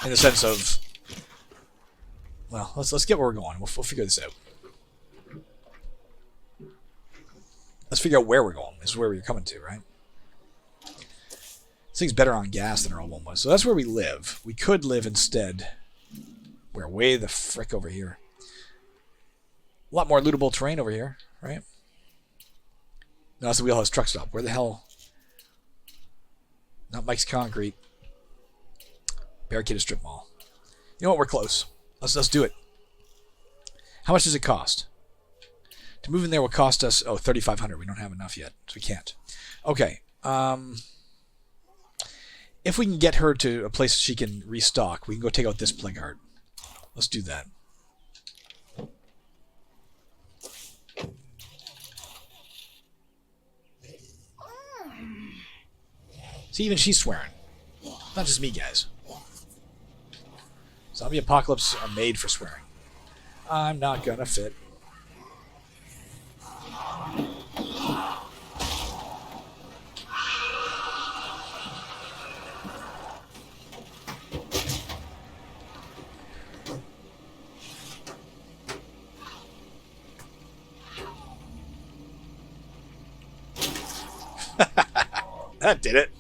In the sense of, well, let's get where we're going. We'll figure this out. Let's figure out where we're going. This is where we're coming to, right? This thing's better on gas than our old one was. So that's where we live. We could live instead. We're way the frick over here. A lot more lootable terrain over here, right? No, that's the Wheelhouse Truck Stop. Where the hell? Not Mike's Concrete. Barricaded Strip Mall. You know what? We're close. Let's do it. How much does it cost? To move in there will cost us, $3,500. We don't have enough yet, so we can't. Okay. If we can get her to a place she can restock, we can go take out this plague heart. Let's do that. See, even she's swearing. Not just me, guys. Zombie apocalypse are made for swearing. I'm not gonna fit. That did it.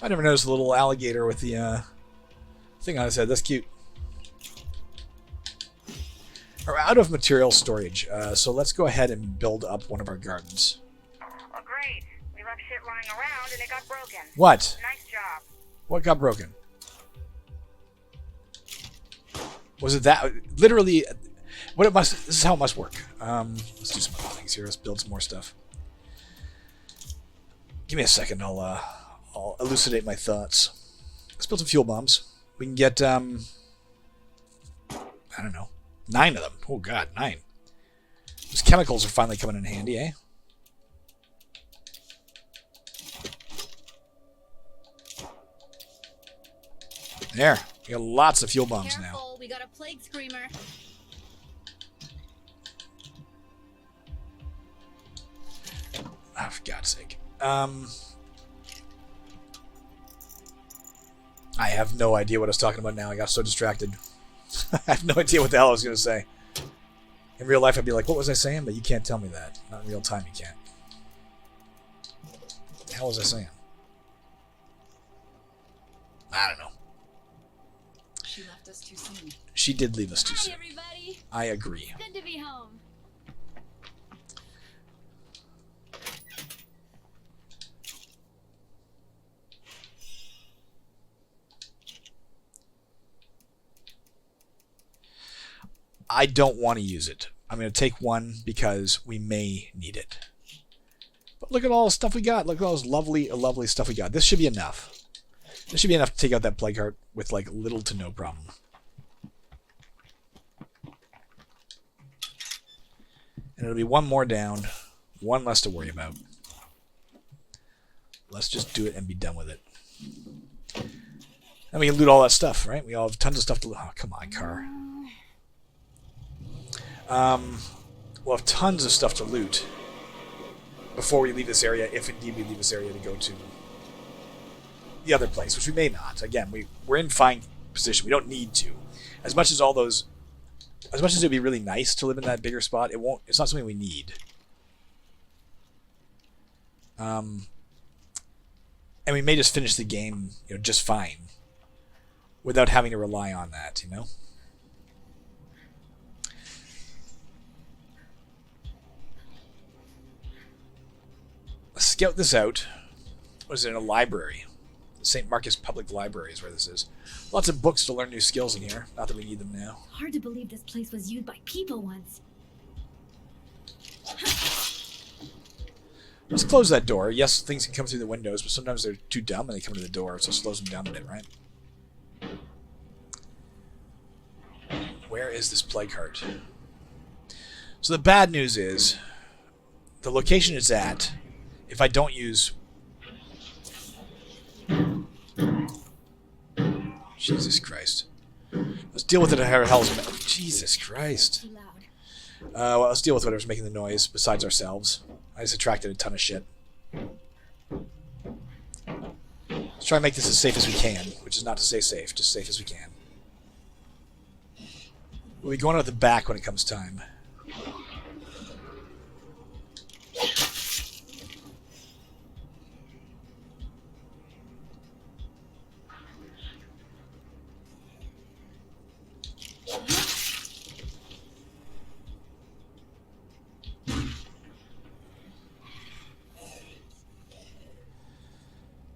I never noticed a little alligator with the thing on his head. That's cute. We're out of material storage, so let's go ahead and build up one of our gardens. Oh, great. We left shit lying around and it got broken. What? Nice job. What got broken? Was it that? Literally, what it must. This is how it must work. Let's do some other things here. Let's build some more stuff. Give me a second. I'll elucidate my thoughts. Let's build some fuel bombs. We can get, I don't know, 9 of them. Oh, God, 9. Those chemicals are finally coming in handy, eh? There. We got lots of fuel bombs now. Careful, we got a plague screamer. Oh, for God's sake. I have no idea what I was talking about now. I got so distracted. I have no idea what the hell I was going to say. In real life, I'd be like, what was I saying? But you can't tell me that. Not in real time, you can't. What the hell was I saying? I don't know. She left us too soon. She did leave us too Hi, soon. everybody. I agree. Good to be home. I don't want to use it. I'm going to take one because we may need it. But look at all the stuff we got. Look at all this lovely stuff we got. This should be enough. This should be enough to take out that plague heart with like little to no problem. And it'll be one more down. One less to worry about. Let's just do it and be done with it. And we can loot all that stuff, right? We all have tons of stuff to loot. Oh, come on, car. We'll have tons of stuff to loot before we leave this area, if indeed we leave this area to go to the other place, which we may not. Again, we're in fine position. We don't need to. As much as it'd be really nice to live in that bigger spot, it's not something we need. And we may just finish the game, just fine without having to rely on that, Let's scout this out. What is it, in a library? The St. Marcus Public Library is where this is. Lots of books to learn new skills in here. Not that we need them now. Hard to believe this place was used by people once. Let's close that door. Yes, things can come through the windows, but sometimes they're too dumb and they come to the door, so it slows them down a bit, right? Where is this plague heart? So the bad news is, the location it's at, if I don't use... Jesus Christ. Let's deal with it. Jesus Christ. Too loud. Well, let's deal with whatever's making the noise besides ourselves. I just attracted a ton of shit. Let's try and make this as safe as we can, which is not to say safe, just safe as we can. We'll be going out the back when it comes time.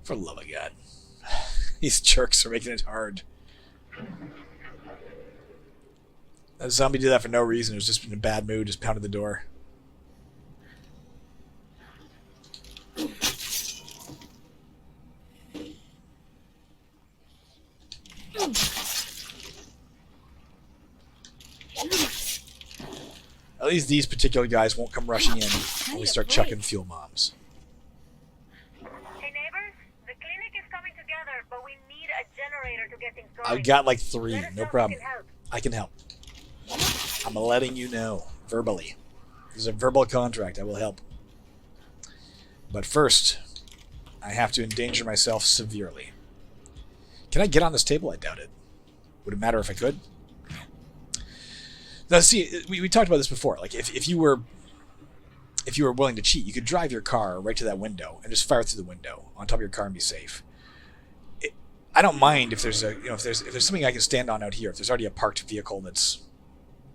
For the love of God. These jerks are making it hard. That zombie did that for no reason. It was just in a bad mood, just pounded the door. At least these particular guys won't come rushing in when we start chucking fuel bombs. Hey neighbors, the clinic is coming together, but we need a generator to get things going. I've got like 3, Let us know no if we problem. can help. I can help. I'm letting you know, verbally. This is a verbal contract, I will help. But first, I have to endanger myself severely. Can I get on this table? I doubt it. Would it matter if I could? Now, see, we talked about this before. Like, if you were willing to cheat, you could drive your car right to that window and just fire through the window on top of your car and be safe. I don't mind if there's if there's something I can stand on out here. If there's already a parked vehicle that's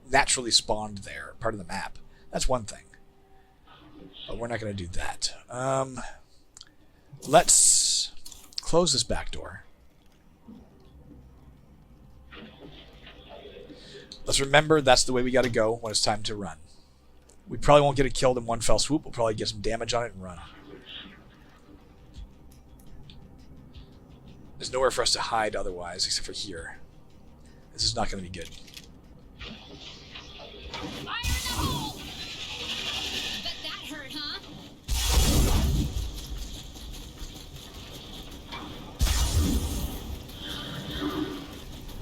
naturally spawned there, part of the map. That's one thing. But we're not going to do that. Let's close this back door. Let's remember that's the way we got to go when it's time to run. We probably won't get it killed in one fell swoop. We'll probably get some damage on it and run. There's nowhere for us to hide otherwise, except for here. This is not going to be good. Fire in the hole! Bet that hurt, huh?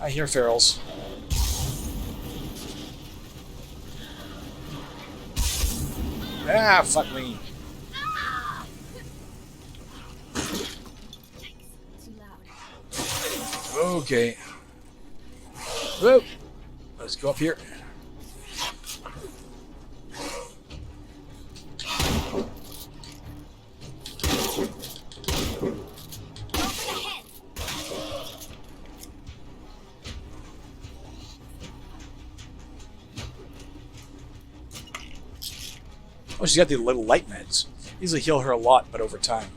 I hear ferals. Ah, fuck me. Too loud. Okay. Whoa. Let's go up here. Oh, she's got the little light meds. These will heal her a lot, but over time.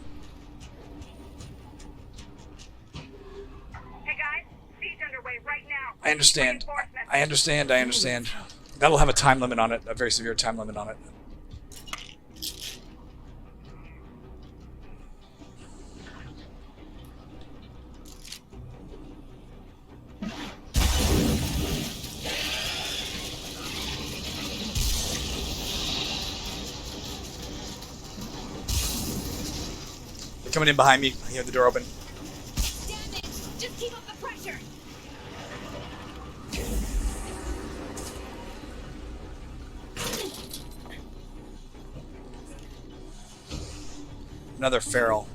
Hey guys, siege underway right now. I understand. Reinforcements. I understand. That'll have a time limit on it, a very severe time limit on it. They're coming in behind me. I hear the door open. Damn it! Just keep up the pressure! Another feral.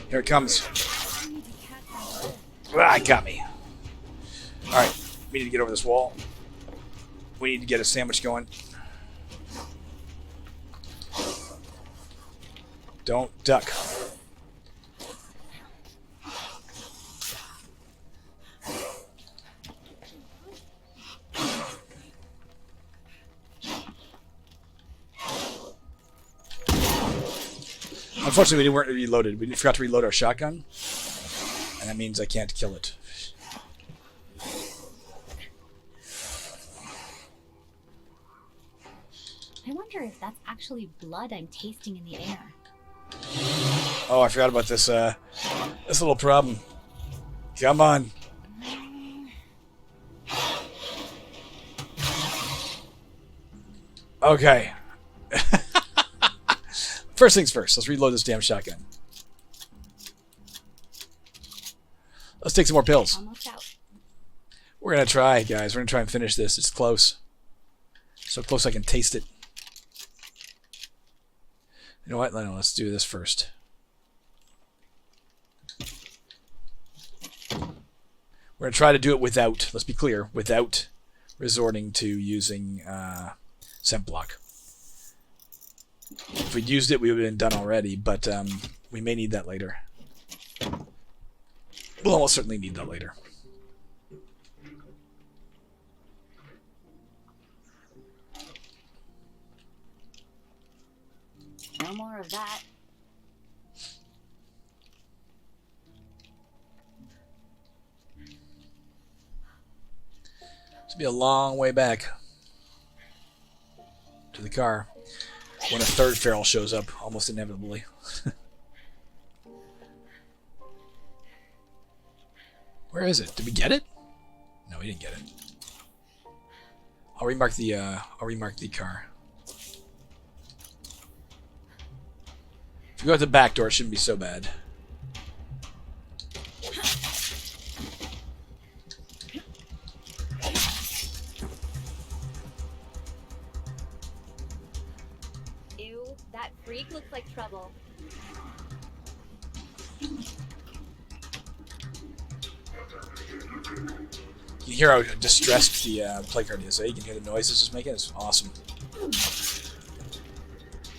Here it comes. Ah, it got me. Alright, we need to get over this wall. We need to get a sandwich going. Don't duck. Unfortunately, we weren't reloaded. We forgot to reload our shotgun, and that means I can't kill it. I wonder if that's actually blood I'm tasting in the air. Oh, I forgot about this. This little problem. Come on. Okay. First things first. Let's reload this damn shotgun. Let's take some more pills. Almost out. We're gonna try, guys. We're gonna try and finish this. It's close. So close I can taste it. You know what? No, let's do this first. We're going to try to do it without, let's be clear, without resorting to using scent block. If we'd used it, we would have been done already, but we may need that later. We'll almost certainly need that later. No more of that. This will be a long way back to the car when a third feral shows up, almost inevitably. Where is it? Did we get it? No, we didn't get it. I'll remark the car. If you go out the back door, it shouldn't be so bad. Ew, that freak looks like trouble. You can hear how distressed the play card is, eh? You can hear the noises it's making. It's awesome.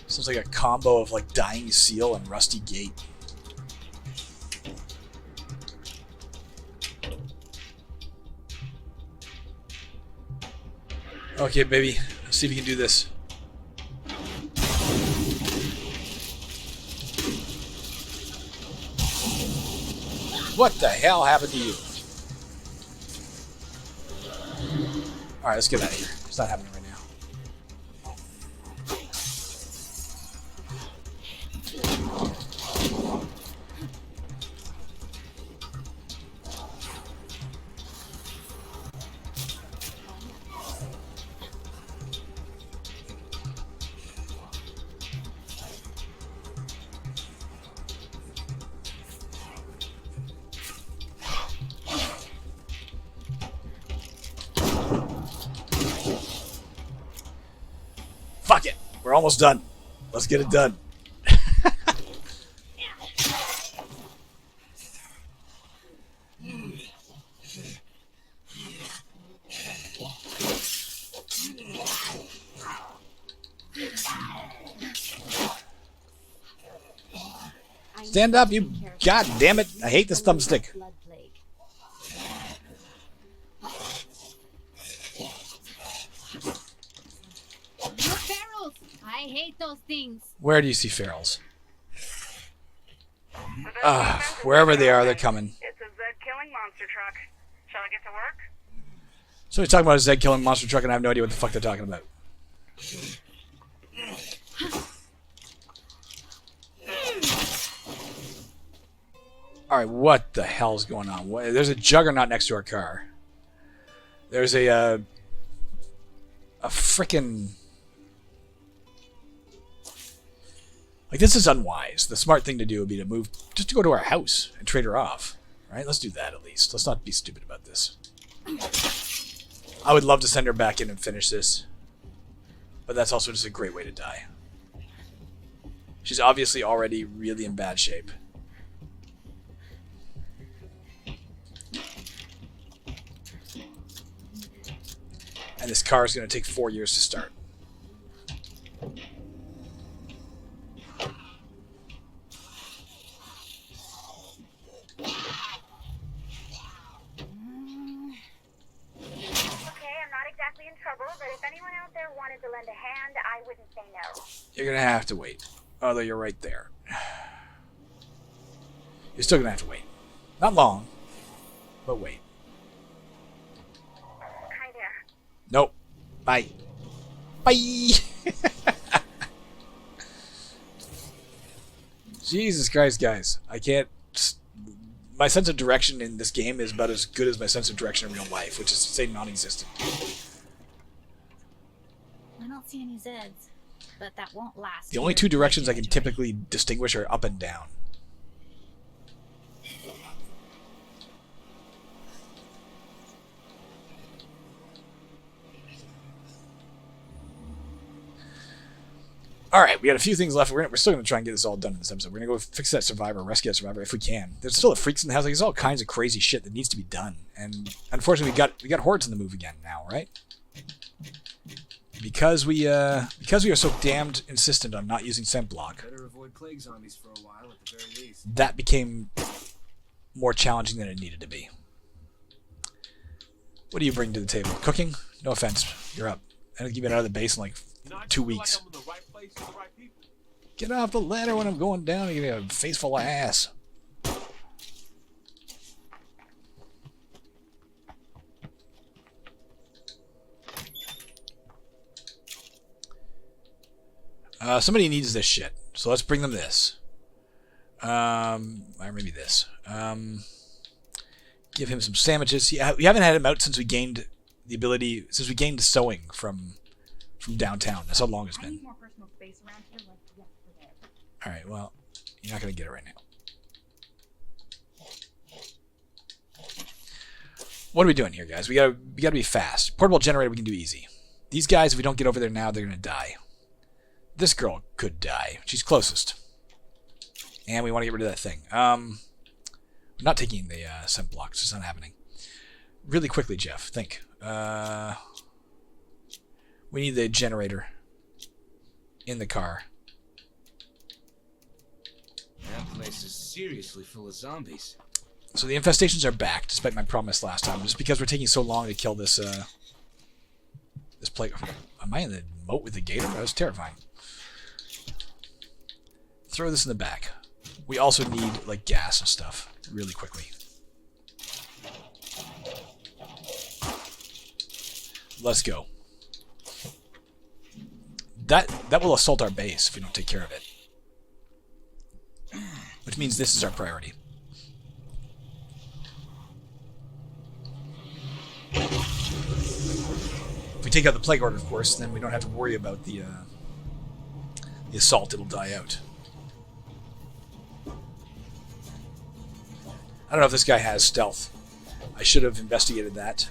Sounds like a combo of like Dying Seal and Rusty Gate. Okay, baby. Let's see if you can do this. What the hell happened to you? Alright, let's get out of here. It's not happening right now. Fuck it. We're almost done. Let's get it done. Stand up, you. God damn it. I hate this thumbstick. Blood plague. More ferals! I hate those things. Where do you see ferals? Wherever they are, they're coming. It's a Zed killing monster truck. Shall I get to work? So he's talking about his Zed killing monster truck, and I have no idea what the fuck they're talking about. Alright, what the hell's going on? There's a juggernaut next to our car. There's a frickin'... Like, this is unwise. The smart thing to do would be to move... Just to go to our house and trade her off. Right? Let's do that at least. Let's not be stupid about this. I would love to send her back in and finish this. But that's also just a great way to die. She's obviously already really in bad shape. And this car is going to take 4 years to start. But if anyone out there wanted to lend a hand, I wouldn't say no. You're going to have to wait. Although you're right there. You're still going to have to wait. Not long, but wait. Hi there. Nope. Bye. Bye! Jesus Christ, guys. I can't... My sense of direction in this game is about as good as my sense of direction in real life, which is to say non-existent. I don't see any Zeds, but that won't last. The only two directions I can typically distinguish are up and down. Alright, we got a few things left. We're still going to try and get this all done in this episode. We're going to go fix that survivor, rescue that survivor if we can. There's still freaks in the house. Like, there's all kinds of crazy shit that needs to be done. And unfortunately, we got hordes in the move again now, right? Because we are so damned insistent on not using scent block. Better avoid plague zombies for a while at the very least. That became more challenging than it needed to be. What do you bring to the table? Cooking? No offense. You're up. I think you've been out of the base in like 2 weeks. Like I'm in the right place with the right people. Get off the ladder when I'm going down and get a face full of ass. Somebody needs this shit, so let's bring them this. Or maybe this. Give him some sandwiches. We haven't had him out since we gained the ability, since we gained sewing from downtown. That's how long it's been. More personal space around here like yesterday. All right, well, you're not gonna get it right now. What are we doing here, guys? We gotta be fast. Portable generator we can do easy. These guys, if we don't get over there now, they're gonna die. This girl could die. She's closest. And we want to get rid of that thing. I'm not taking the scent blocks. It's not happening. Really quickly, Jeff. Think. We need the generator in the car. That place is seriously full of zombies. So the infestations are back, despite my promise last time. Just because we're taking so long to kill this this plague. Am I in the moat with the gator? That was terrifying. Throw this in the back. We also need like gas and stuff really quickly. Let's go. That will assault our base if we don't take care of it. Which means this is our priority. If we take out the plague order, of course, then we don't have to worry about the assault. It'll die out. I don't know if this guy has stealth. I should have investigated that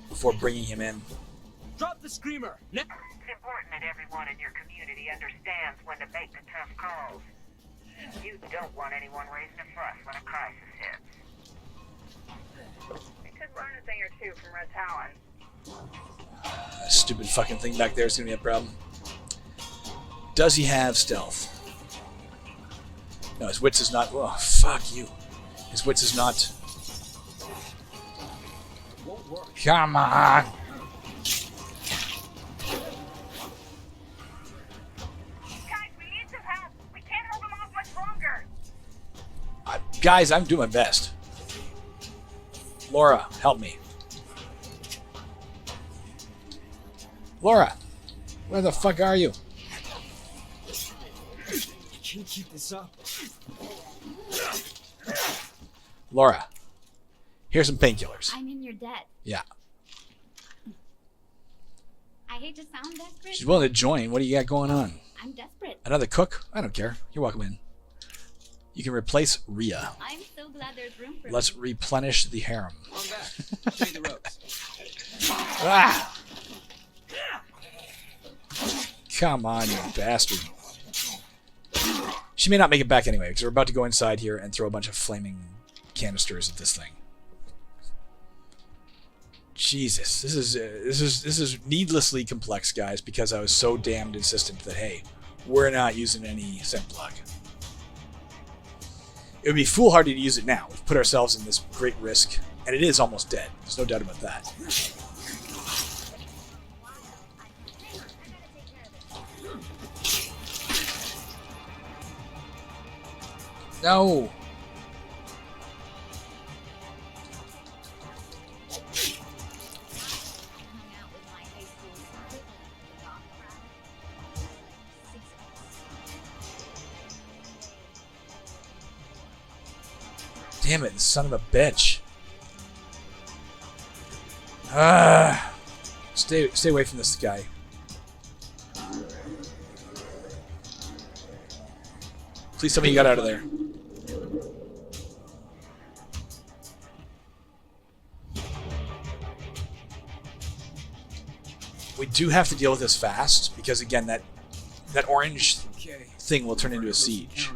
before bringing him in. Drop the screamer! It's important that everyone in your community understands when to make the tough calls. You don't want anyone raising a fuss when a crisis hits. You could learn a thing or two from Red Talon. That stupid fucking thing back there is going to be a problem. Does he have stealth? No, his wits is not... Oh, fuck you. His wits is not... Come on! Guys, we need some help. We can't hold them off much longer. Guys, I'm doing my best. Laura, help me. Laura, where the fuck are you? You can't keep this up. Laura, here's some painkillers. I'm in your debt. Yeah. I hate to sound desperate. She's willing to join. What do you got going on? I'm desperate. Another cook? I don't care. You're welcome in. You can replace Rhea. I'm so glad there's room for Let's me. replenish the harem. On back. Show you the ropes. Ah! Come on, you bastard. She may not make it back anyway, because we're about to go inside here and throw a bunch of flaming canisters at this thing. Jesus, this is needlessly complex, guys, because I was so damned insistent that, hey, we're not using any scent plug. It would be foolhardy to use it now. We've put ourselves in this great risk, and it is almost dead. There's no doubt about that. No! Damn it, son of a bitch. Stay away from this guy. Please tell me you got out of there. We do have to deal with this fast, because again, that orange thing will turn into a siege.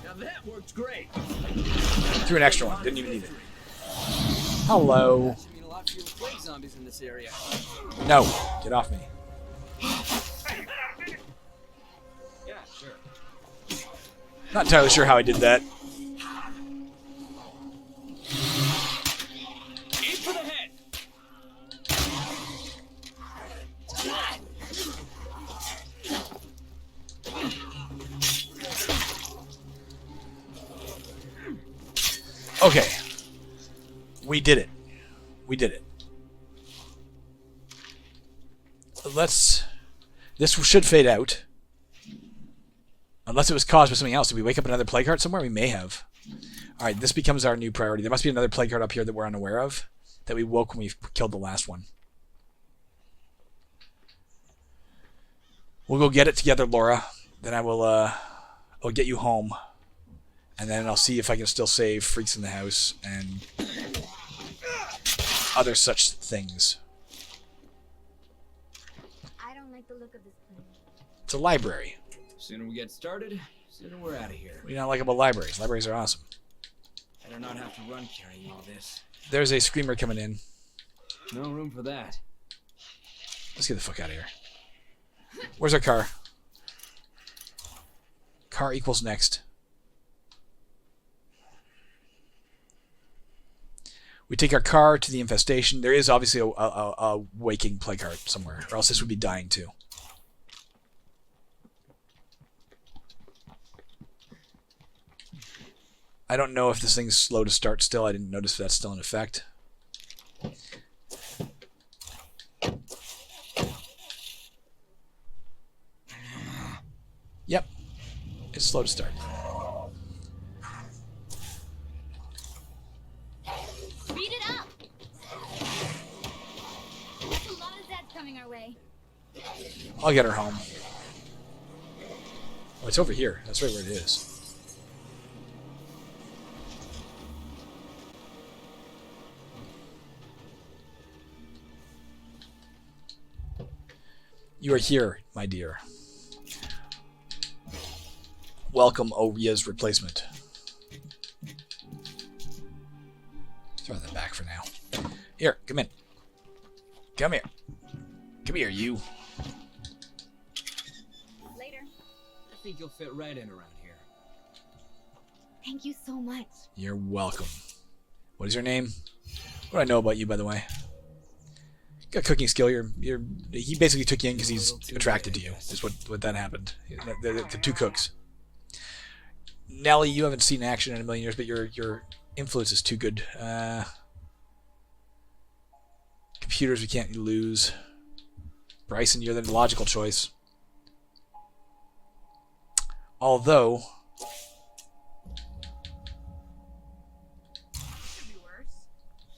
Now that worked great. Threw an extra one, didn't even need it. Hello. I mean, a lot fewer plague zombies in this area. No, get off me. Yeah, sure. Not entirely sure how I did that. Aim for the head. Okay. We did it. We did it. This should fade out. Unless it was caused by something else. Did we wake up another plague heart somewhere? We may have. Alright, this becomes our new priority. There must be another plague heart up here that we're unaware of. That we woke when we killed the last one. We'll go get it together, Laura. Then I'll get you home. And then I'll see if I can still save freaks in the house and other such things. I don't like the look of this place. It's a library. Sooner we get started, sooner we're out of here. What do you not like about libraries? Libraries are awesome. Better not have to run carrying all this. There's a screamer coming in. No room for that. Let's get the fuck out of here. Where's our car? Car equals next. We take our car to the infestation. There is obviously a waking plague heart somewhere, or else this would be dying too. I don't know if this thing's slow to start still. I didn't notice if that's still in effect. Yep. It's slow to start. Speed it up! There's a lot of Zeds coming our way. I'll get her home. Oh, it's over here. That's right where it is. You are here, my dear. Welcome, Oria's replacement. Throw that back for now. Here, come in. Come here. Come here, you. Later. I think you'll fit right in around here. Thank you so much. You're welcome. What is your name? What do I know about you, by the way? Got cooking skill. He basically took you in because he's attracted to you. Is what that happened. The two cooks. Nelly, you haven't seen action in a million years, but your influence is too good. Computers we can't lose. Bryson, you're the logical choice. Although Could be worse.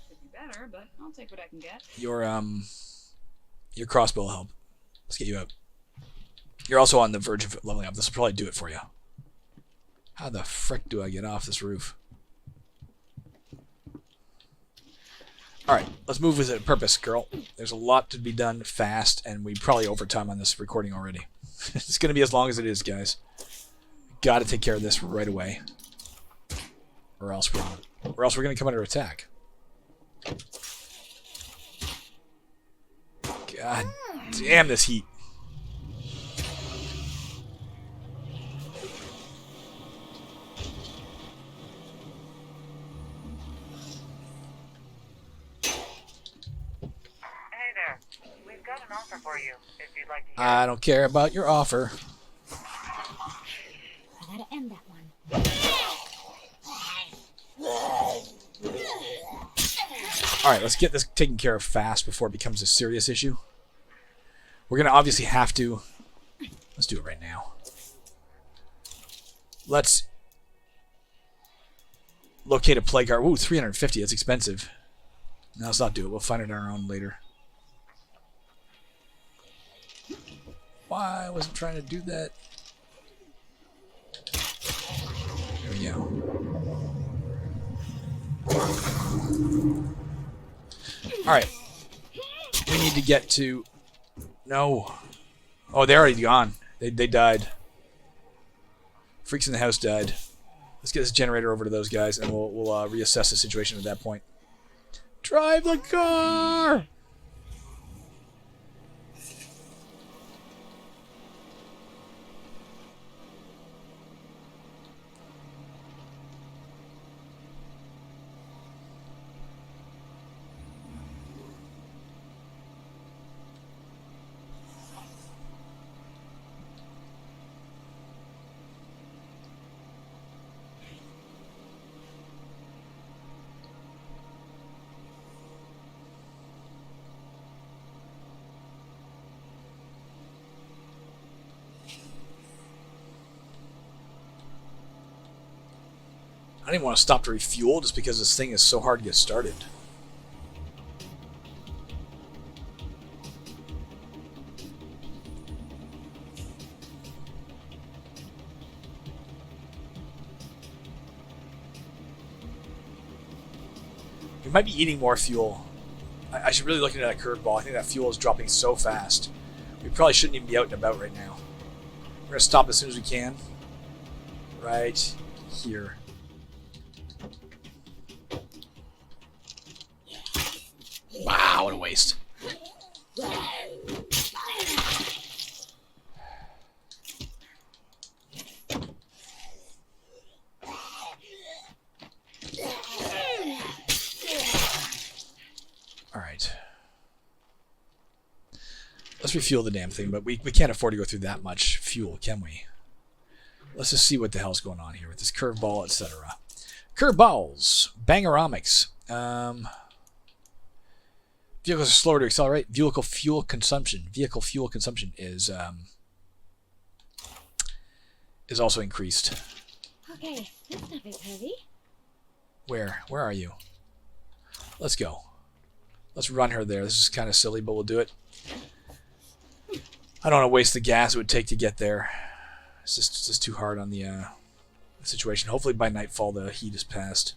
Could be better, but I'll take what I can get. your crossbow will help. Let's get you out. You're also on the verge of leveling up. This will probably do it for you. How the frick do I get off this roof? Alright, let's move with a purpose, girl. There's a lot to be done fast, and we probably overtime on this recording already. It's going to be as long as it is, guys. Got to take care of this right away. Or else we're going to come under attack. God damn this heat. Hey there. We've got an offer for you, if you'd like to hear. I don't care about your offer. I gotta end that one. Alright, let's get this taken care of fast before it becomes a serious issue. We're going to obviously have to... Let's do it right now. Let's locate a plague guard. Ooh, 350. That's expensive. No, let's not do it. We'll find it on our own later. Why? I wasn't trying to do that. There we go. Alright. We need to get to... No. Oh, they're already gone. They died. Freaks in the house died. Let's get this generator over to those guys, and we'll reassess the situation at that point. Drive the car! I didn't want to stop to refuel just because this thing is so hard to get started. We might be eating more fuel. I should really look into that curveball. I think that fuel is dropping so fast. We probably shouldn't even be out and about right now. We're going to stop as soon as we can. Right here. Wow, what a waste. Alright. Let's refuel the damn thing, but we can't afford to go through that much fuel, can we? Let's just see what the hell's going on here with this curveball, etc. Curveballs. Bangeromics. Vehicles are slower to accelerate. Vehicle fuel consumption is also increased. Okay, that's not very heavy. Where are you? Let's go. Let's run her there. This is kind of silly, but we'll do it. I don't want to waste the gas it would take to get there. It's just too hard on the situation. Hopefully by nightfall the heat is past.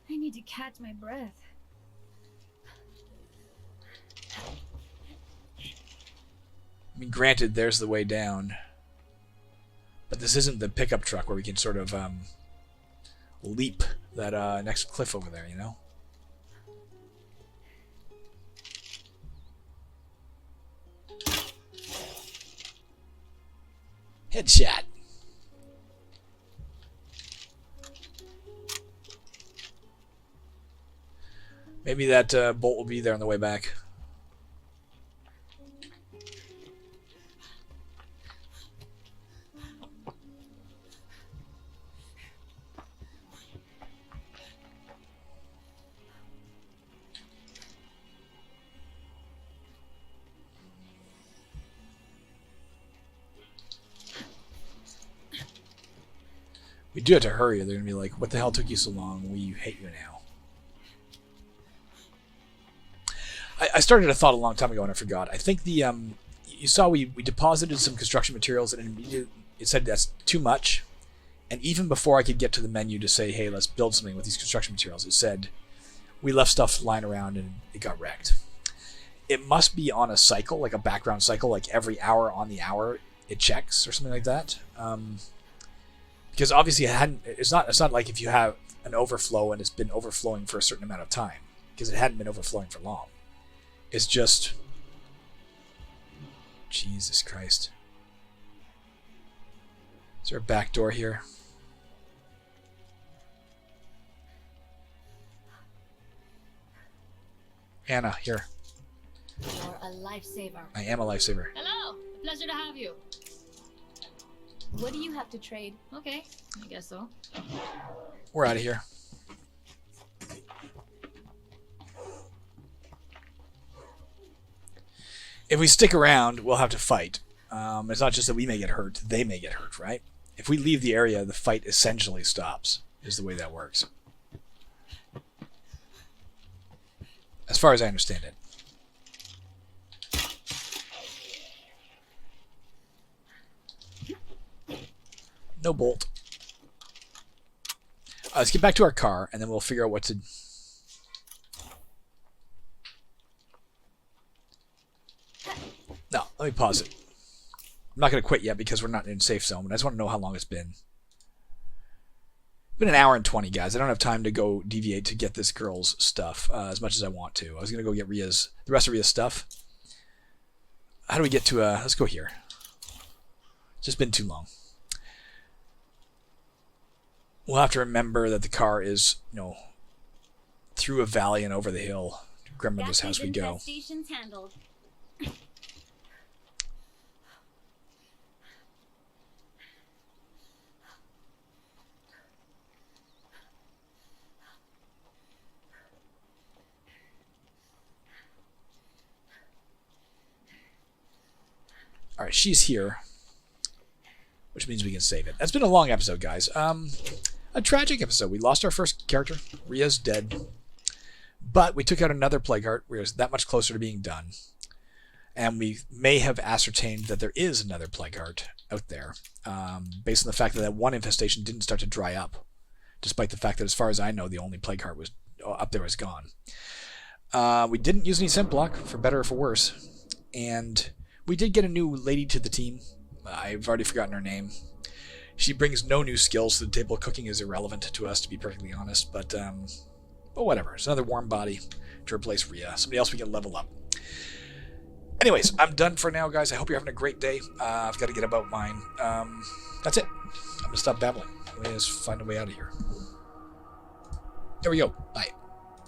I need to catch my breath. I mean, granted, there's the way down. But this isn't the pickup truck where we can sort of leap that next cliff over there, you know? Headshot. Maybe that bolt will be there on the way back. We do have to hurry. They're gonna be like, "What the hell took you so long? We hate you now." I started a thought a long time ago and I forgot. I think the you saw we deposited some construction materials and immediately it said that's too much. And even before I could get to the menu to say, "Hey, let's build something with these construction materials," it said we left stuff lying around and it got wrecked. It must be on a cycle, like a background cycle, like every hour on the hour it checks or something like that. Because obviously it's not like if you have an overflow and it's been overflowing for a certain amount of time, because it hadn't been overflowing for long. It's just, Jesus Christ. Is there a back door here? Anna, here. You're a lifesaver. I am a lifesaver. Hello. Pleasure to have you. What do you have to trade? Okay. I guess so. We're out of here. If we stick around, we'll have to fight. It's not just that we may get hurt, they may get hurt, right? If we leave the area, the fight essentially stops, is the way that works. As far as I understand it. No bolt. Let's get back to our car, and then we'll figure out what to... No, let me pause it. I'm not going to quit yet because we're not in safe zone, but I just want to know how long it's been. It's been an hour and 20, guys. I don't have time to go deviate to get this girl's stuff as much as I want to. I was going to go get the rest of Ria's stuff. How do we get to... let's go here. It's just been too long. We'll have to remember that the car is, through a valley and over the hill. Grandmother's house we go. Infestation's handled. Alright, she's here. Which means we can save it. That's been a long episode, guys. A tragic episode. We lost our first character. Ria's dead. But we took out another plague heart. We're that much closer to being done. And we may have ascertained that there is another plague heart out there. Based on the fact that that one infestation didn't start to dry up. Despite the fact that, as far as I know, the only plague heart was up there was gone. We didn't use any scent block, for better or for worse. And we did get a new lady to the team. I've already forgotten her name. She brings no new skills to the table. Cooking is irrelevant to us, to be perfectly honest. But whatever. It's another warm body to replace Ria. Somebody else we can level up. Anyways, I'm done for now, guys. I hope you're having a great day. I've got to get about mine. That's it. I'm going to stop babbling. Let's find a way out of here. There we go. Bye.